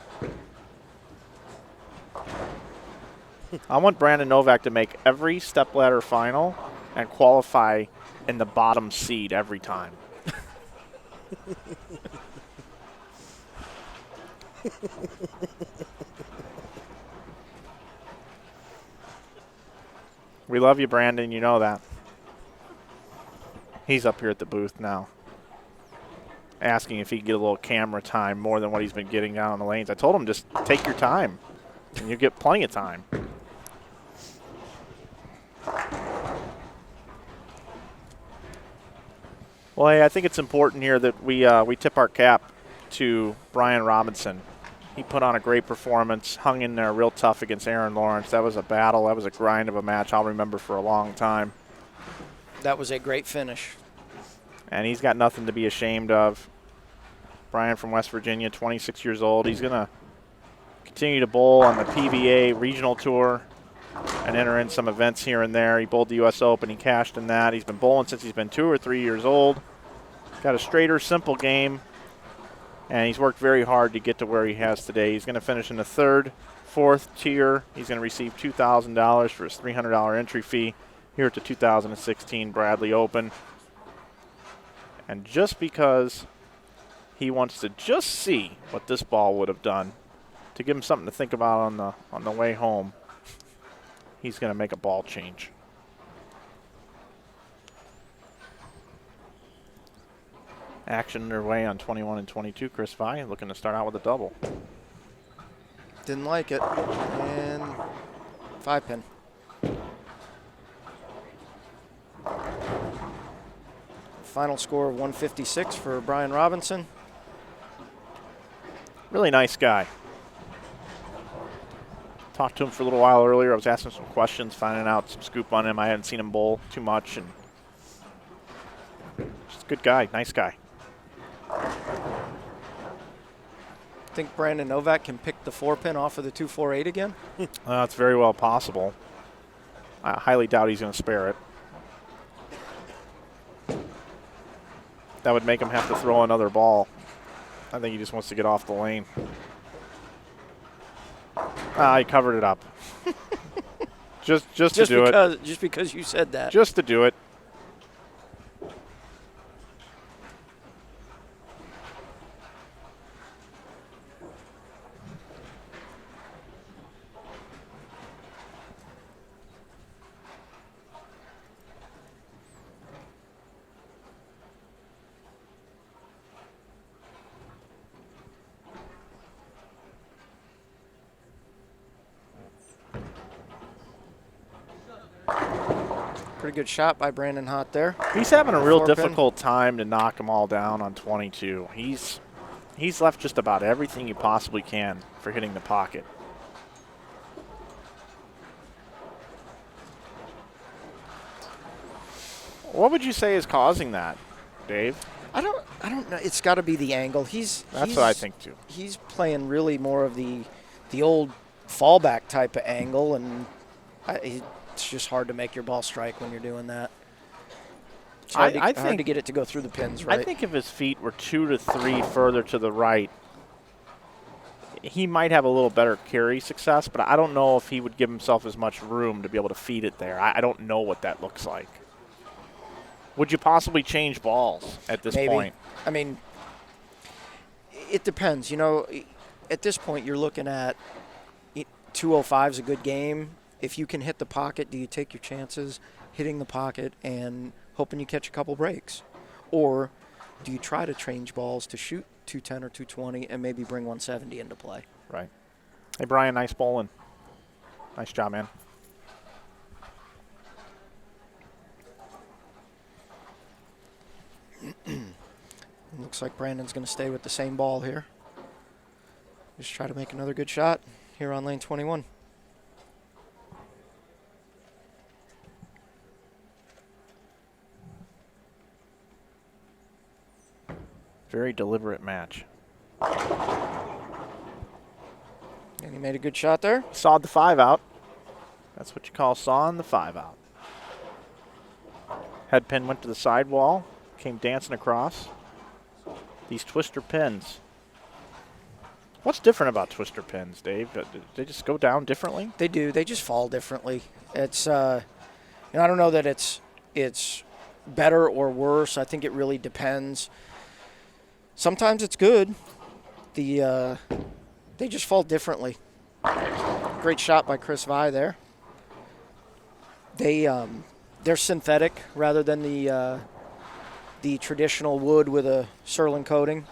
I want Brandon Novak to make every stepladder final and qualify in the bottom seed every time. We love you, Brandon. You know that. He's up here at the booth now, asking if he can get a little camera time more than what he's been getting down on the lanes. I told him just take your time, and you get plenty of time. Well, hey, I think it's important here that we tip our cap to Brian Robinson. He put on a great performance, hung in there real tough against Aaron Lawrence. That was a battle. That was a grind of a match I'll remember for a long time. That was a great finish. And he's got nothing to be ashamed of. Brian from West Virginia, 26 years old. He's going to continue to bowl on the PBA regional tour and enter in some events here and there. He bowled the U.S. Open. He cashed in that. He's been bowling since he's been 2 or 3 years old. Got a straighter, simple game. And he's worked very hard to get to where he has today. He's going to finish in the 3rd, 4th tier. He's going to receive $2,000 for his $300 entry fee here at the 2016 Bradley Open. And just because he wants to just see what this ball would have done, to give him something to think about on the way home, he's going to make a ball change. Action underway on 21 and 22. Chris Vai looking to start out with a double. Didn't like it. And 5-pin. Final score of 156 for Brian Robinson. Really nice guy. Talked to him for a little while earlier. I was asking some questions, finding out some scoop on him. I hadn't seen him bowl too much. And just a good guy, nice guy. Think Brandon Novak can pick the 4-pin off of the 248 again? It's very well possible. I highly doubt he's going to spare it. That would make him have to throw another ball. I think he just wants to get off the lane. He covered it up. just to do it. Just because you said that. Just to do it. Pretty good shot by Brandon Hott there. He's having a real 4-pin. difficult time to knock them all down on 22. He's left just about everything he possibly can for hitting the pocket. What would you say is causing that, Dave? I don't know. It's got to be the angle. That's what I think too. He's playing really more of the old fallback type of angle, and it's just hard to make your ball strike when you're doing that. It's hard to get it to go through the pins, right? I think if his feet were 2 to 3 further to the right, he might have a little better carry success, but I don't know if he would give himself as much room to be able to feed it there. I don't know what that looks like. Would you possibly change balls at this point? I mean, it depends. You know, at this point, you're looking at 205 is a good game. If you can hit the pocket, do you take your chances hitting the pocket and hoping you catch a couple breaks? Or do you try to change balls to shoot 210 or 220 and maybe bring 170 into play? Right. Hey, Brian, nice bowling. Nice job, man. Looks like Brandon's going to stay with the same ball here. Just try to make another good shot here on lane 21. Very deliberate match. And he made a good shot there. Sawed the 5 out. That's what you call sawing the 5 out. Head pin went to the sidewall, came dancing across. These twister pins. What's different about twister pins, Dave? Do they just go down differently? They do. They just fall differently. It's I don't know that it's better or worse. I think it really depends. Sometimes it's good. They just fall differently. Great shot by Chris Vi there. They're synthetic rather than the traditional wood with a Surlyn coating.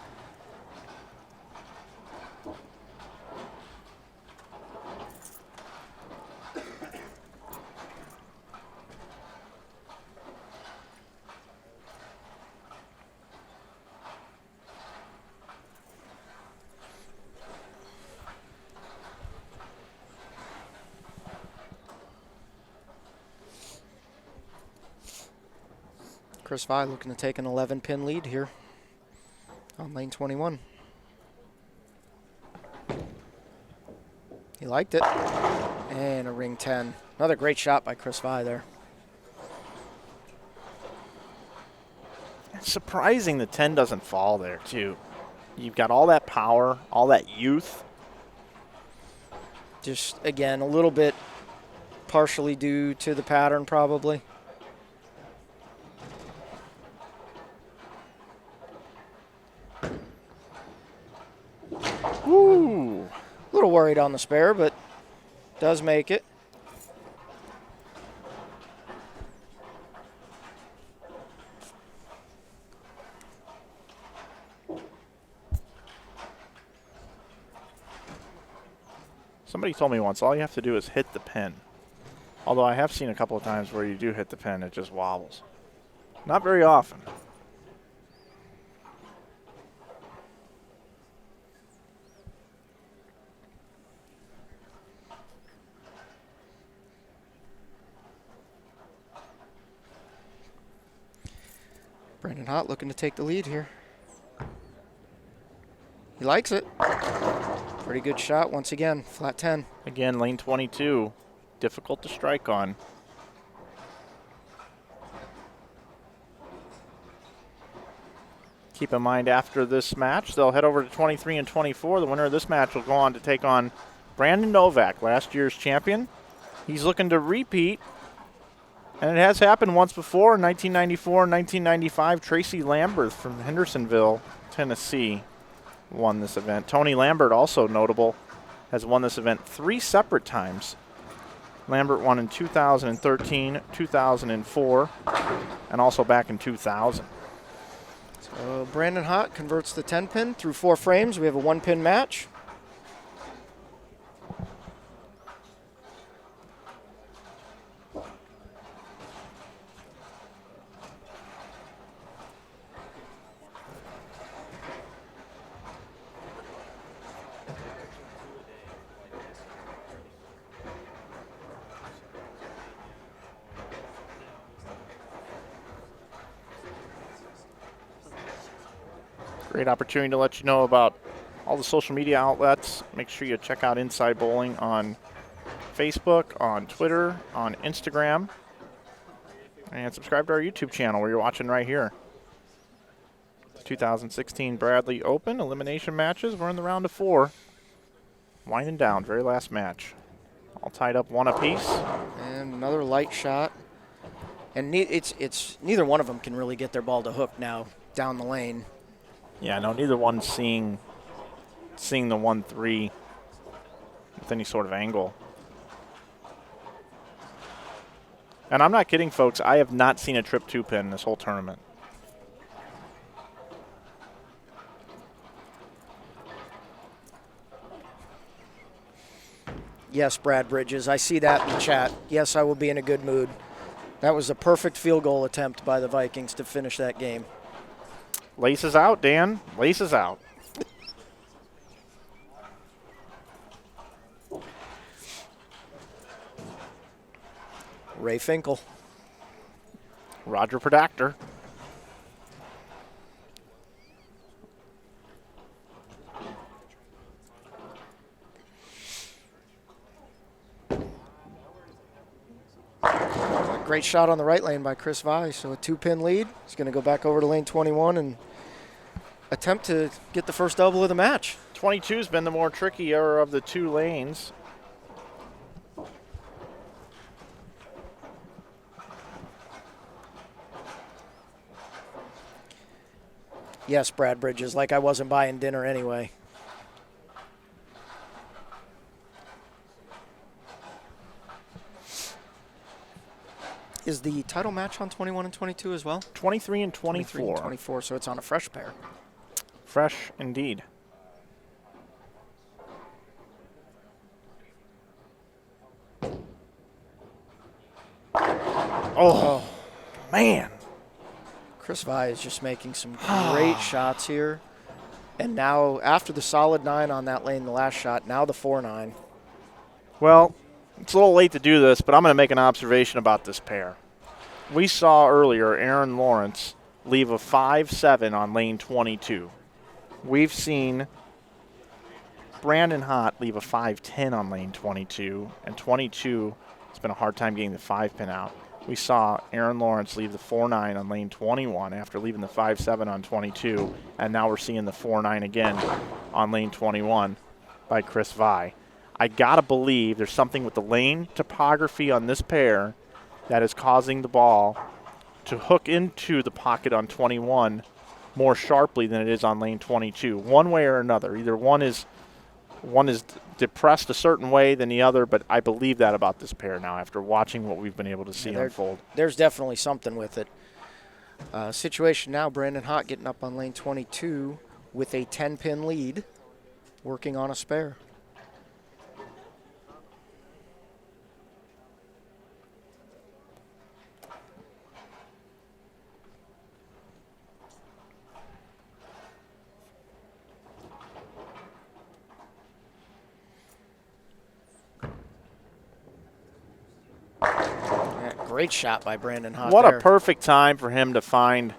Chris Vi looking to take an 11-pin lead here on lane 21. He liked it. And a ring 10. Another great shot by Chris Vi there. It's surprising the 10 doesn't fall there, too. You've got all that power, all that youth. Just, again, a little bit partially due to the pattern, probably. Ooh. A little worried on the spare, but does make it. Somebody told me once, all you have to do is hit the pin. Although I have seen a couple of times where you do hit the pin, it just wobbles. Not very often. Brandon Hott looking to take the lead here. He likes it. Pretty good shot once again, flat 10. Again, lane 22, difficult to strike on. Keep in mind, after this match, they'll head over to 23 and 24. The winner of this match will go on to take on Brandon Novak, last year's champion. He's looking to repeat, and it has happened once before, in 1994 and 1995. Tracy Lambert from Hendersonville, Tennessee, won this event. Tony Lambert, also notable, has won this event 3 separate times. Lambert won in 2013, 2004, and also back in 2000. So Brandon Hott converts the 10-pin through 4 frames. We have a 1-pin match. Great opportunity to let you know about all the social media outlets. Make sure you check out Inside Bowling on Facebook, on Twitter, on Instagram, and subscribe to our YouTube channel where you're watching right here. The 2016 Bradley Open elimination matches. We're in the round of 4. Winding down, very last match. All tied up 1 apiece. And another light shot. And it's neither one of them can really get their ball to hook now down the lane. Yeah, no, neither one's seeing the 1-3 with any sort of angle. And I'm not kidding, folks. I have not seen a trip 2-pin this whole tournament. Yes, Brad Bridges, I see that in the chat. Yes, I will be in a good mood. That was a perfect field goal attempt by the Vikings to finish that game. Laces out, Dan. Laces out. Ray Finkel. Roger Predactor. Great shot on the right lane by Chris Vi. So a 2-pin lead. He's going to go back over to lane 21 and attempt to get the first double of the match. 22's been the more trickier of the two lanes. Yes, Brad Bridges, like I wasn't buying dinner anyway. Is the title match on 21 and 22 as well? 23 and 24. 23 and 24, so it's on a fresh pair. Fresh indeed. Oh, man. Chris Vi is just making some great shots here. And now, after the solid 9 on that lane, the last shot, now the 4-9. Well, it's a little late to do this, but I'm going to make an observation about this pair. We saw earlier Aaron Lawrence leave a 5-7 on lane 22. We've seen Brandon Hott leave a 5-10 on lane 22, and 22 has been a hard time getting the 5-pin out. We saw Aaron Lawrence leave the 4-9 on lane 21 after leaving the 5-7 on 22, and now we're seeing the 4-9 again on lane 21 by Chris Vi. I gotta believe there's something with the lane topography on this pair that is causing the ball to hook into the pocket on 21 more sharply than it is on lane 22, one way or another. Either one is depressed a certain way than the other, but I believe that about this pair now after watching what we've been able to see unfold. There's definitely something with it. Situation now, Brandon Hott getting up on lane 22 with a 10-pin lead, working on a spare. Great shot by Brandon Hott. What a perfect time for him to find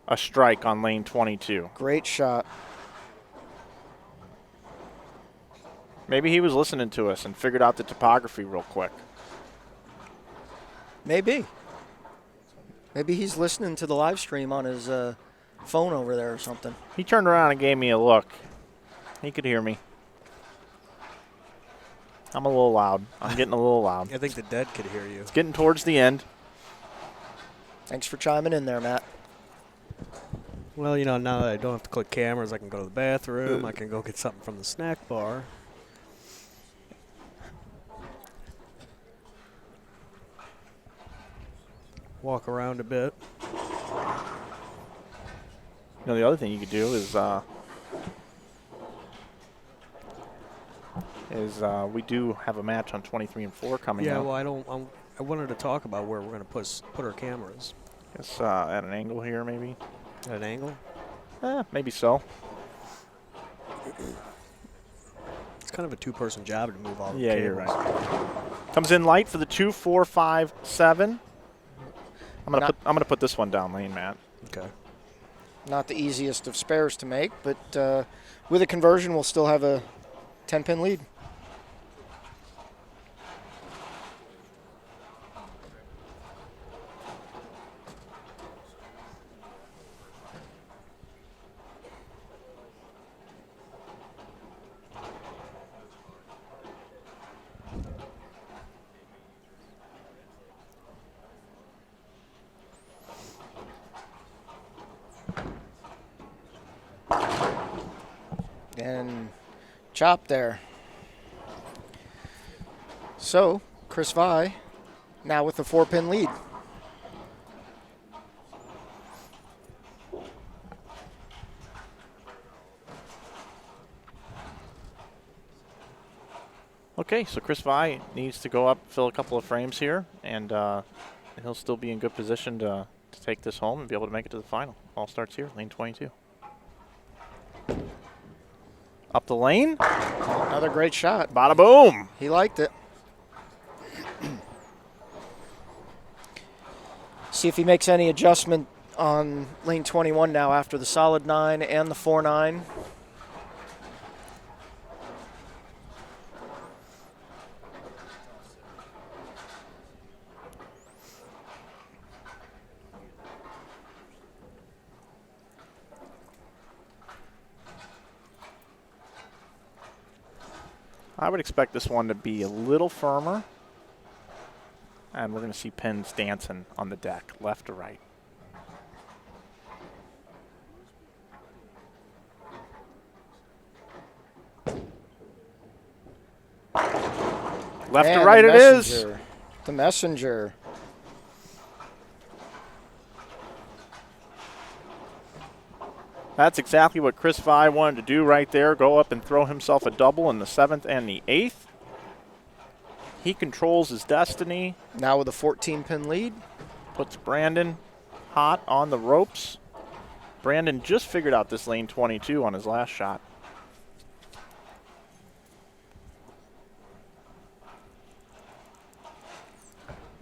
a strike on lane 22. Great shot. Maybe he was listening to us and figured out the topography real quick. Maybe. Maybe he's listening to the live stream on his phone over there or something. He turned around and gave me a look. He could hear me. I'm a little loud. I'm getting a little loud. I think the dead could hear you. It's getting towards the end. Thanks for chiming in there, Matt. Well, you know, now that I don't have to click cameras, I can go to the bathroom. I can go get something from the snack bar. Walk around a bit. You know, the other thing you could do is we do have a match on 23 and 4 coming up. Yeah, well, I wanted to talk about where we're going to put our cameras. Guess at an angle here, maybe. At an angle? Maybe so. It's kind of a two-person job to move all the Yeah, cables. you're right. Comes in light for the 2, 4, 5, 7. I'm gonna put this one down lane, Matt. Okay. Not the easiest of spares to make, but with a conversion, we'll still have a 10-pin lead. And chop there. So, Chris Vi now with the 4-pin lead. Okay, so Chris Vi needs to go up, fill a couple of frames here, and he'll still be in good position to to take this home and be able to make it to the final. All starts here, lane 22. Up the lane. Another great shot. Bada boom. He liked it. See if he makes any adjustment on lane 21 now after the solid 9 and the 4-9. I would expect this one to be a little firmer. And we're going to see pins dancing on the deck, left to right. Left to right it is. The messenger. That's exactly what Chris Vi wanted to do right there, go up and throw himself a double in the 7th and the 8th. He controls his destiny. Now with a 14-pin lead. Puts Brandon Hott on the ropes. Brandon just figured out this lane 22 on his last shot.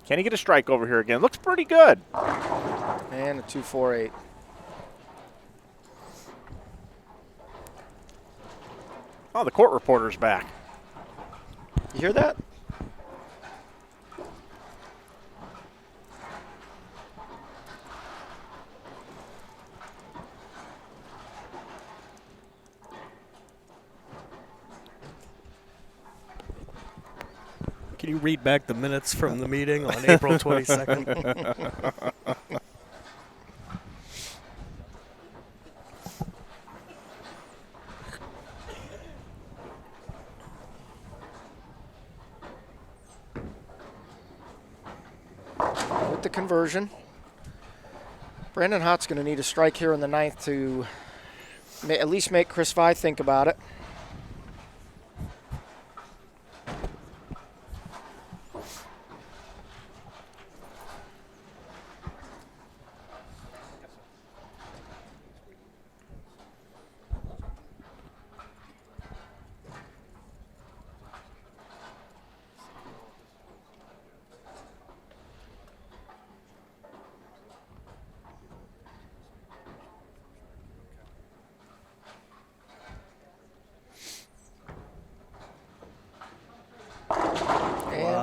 Can he get a strike over here again? Looks pretty good. And a 2-4-8. Oh, the court reporter's back. You hear that? Can you read back the minutes from the meeting on April 22nd? With the conversion. Brandon Hott's going to need a strike here in the 9th to at least make Chris Vi think about it.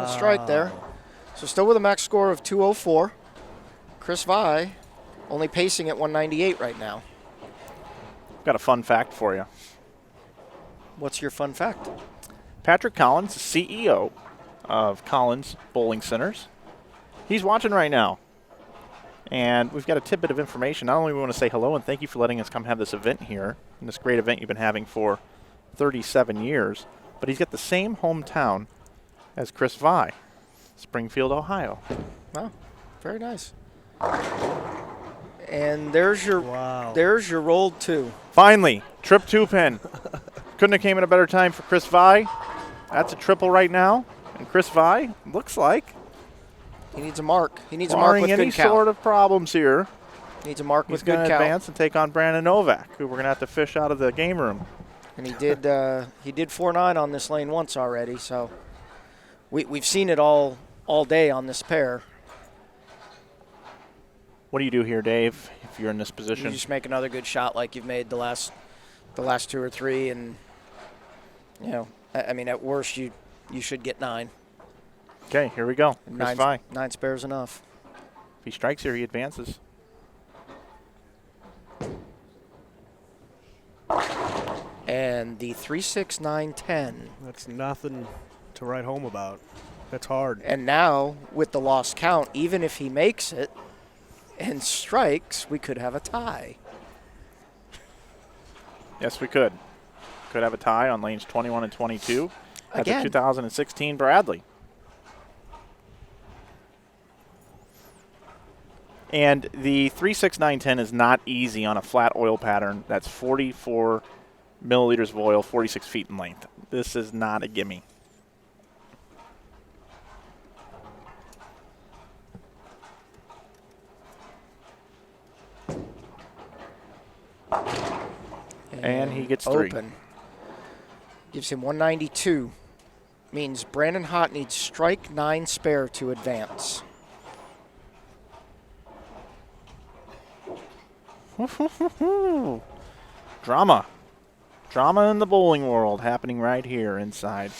Strike there. So still with a max score of 204. Chris Vi only pacing at 198 right now. Got a fun fact for you. What's your fun fact? Patrick Collins, CEO of Collins Bowling Centers. He's watching right now. And we've got a tidbit of information. Not only do we want to say hello and thank you for letting us come have this event here, and this great event you've been having for 37 years, but he's got the same hometown as Chris Vi, Springfield, Ohio. Wow, very nice. And there's your rolled 2. Finally, trip 2-pin. Couldn't have came at a better time for Chris Vi. That's a triple right now, and Chris Vi looks like he needs a mark. He needs a mark with any good count. sort of problems here. Needs a mark with He's good going to count. advance and take on Brandon Novak, who we're going to have to fish out of the game room. And he did 4-9 on this lane once already, so we've seen it all day on this pair. What do you do here, Dave, if you're in this position? You just make another good shot like you've made the last 2 or 3, and I mean at worst you should get 9. Okay, here we go. Chris Vi. 9 spares enough. If he strikes here, he advances. And the 3-6-9-10. That's nothing to write home about. That's hard. And now, with the lost count, even if he makes it and strikes, we could have a tie. Yes, we could. Could have a tie on lanes 21 and 22. That's Again. a 2016 Bradley. And the 36910 is not easy on a flat oil pattern. That's 44 milliliters of oil, 46 feet in length. This is not a gimme. And he gets 3. Open. Gives him 192. Means Brandon Hott needs strike 9 spare to advance. Drama. Drama in the bowling world happening right here inside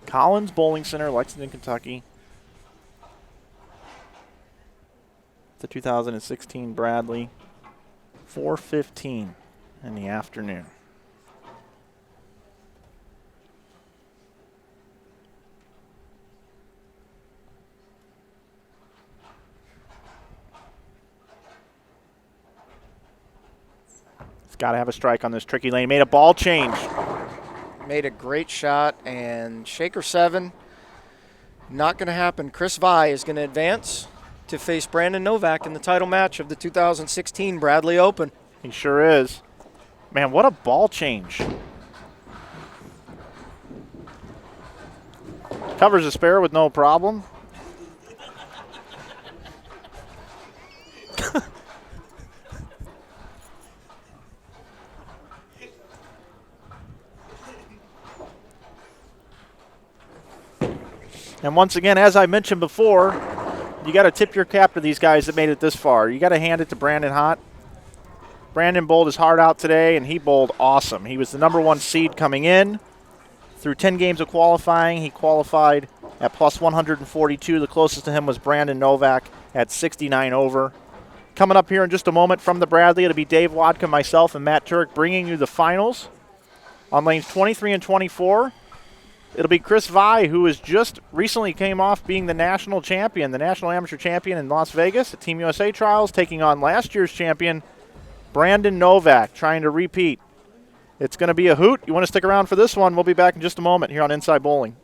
Collins Bowling Center, Lexington, Kentucky. The 2016 Bradley. 4:15 in the afternoon. He's got to have a strike on this tricky lane. Made a ball change. Made a great shot, and shaker 7. Not going to happen. Chris Vi is going to advance to face Brandon Novak in the title match of the 2016 Bradley Open. He sure is. Man, what a ball change. Covers a spare with no problem. And once again, as I mentioned before, you got to tip your cap to these guys that made it this far. You got to hand it to Brandon Hott. Brandon bowled his heart out today, and he bowled awesome. He was the #1 seed coming in. Through 10 games of qualifying, he qualified at plus 142. The closest to him was Brandon Novak at 69 over. Coming up here in just a moment from the Bradley, it'll be Dave Wodka, myself, and Matt Turek bringing you the finals. On lanes 23 and 24, it'll be Chris Vi, who has just recently came off being the national champion, the national amateur champion in Las Vegas at Team USA Trials, taking on last year's champion, Brandon Novak, trying to repeat. It's going to be a hoot. You want to stick around for this one? We'll be back in just a moment here on Inside Bowling.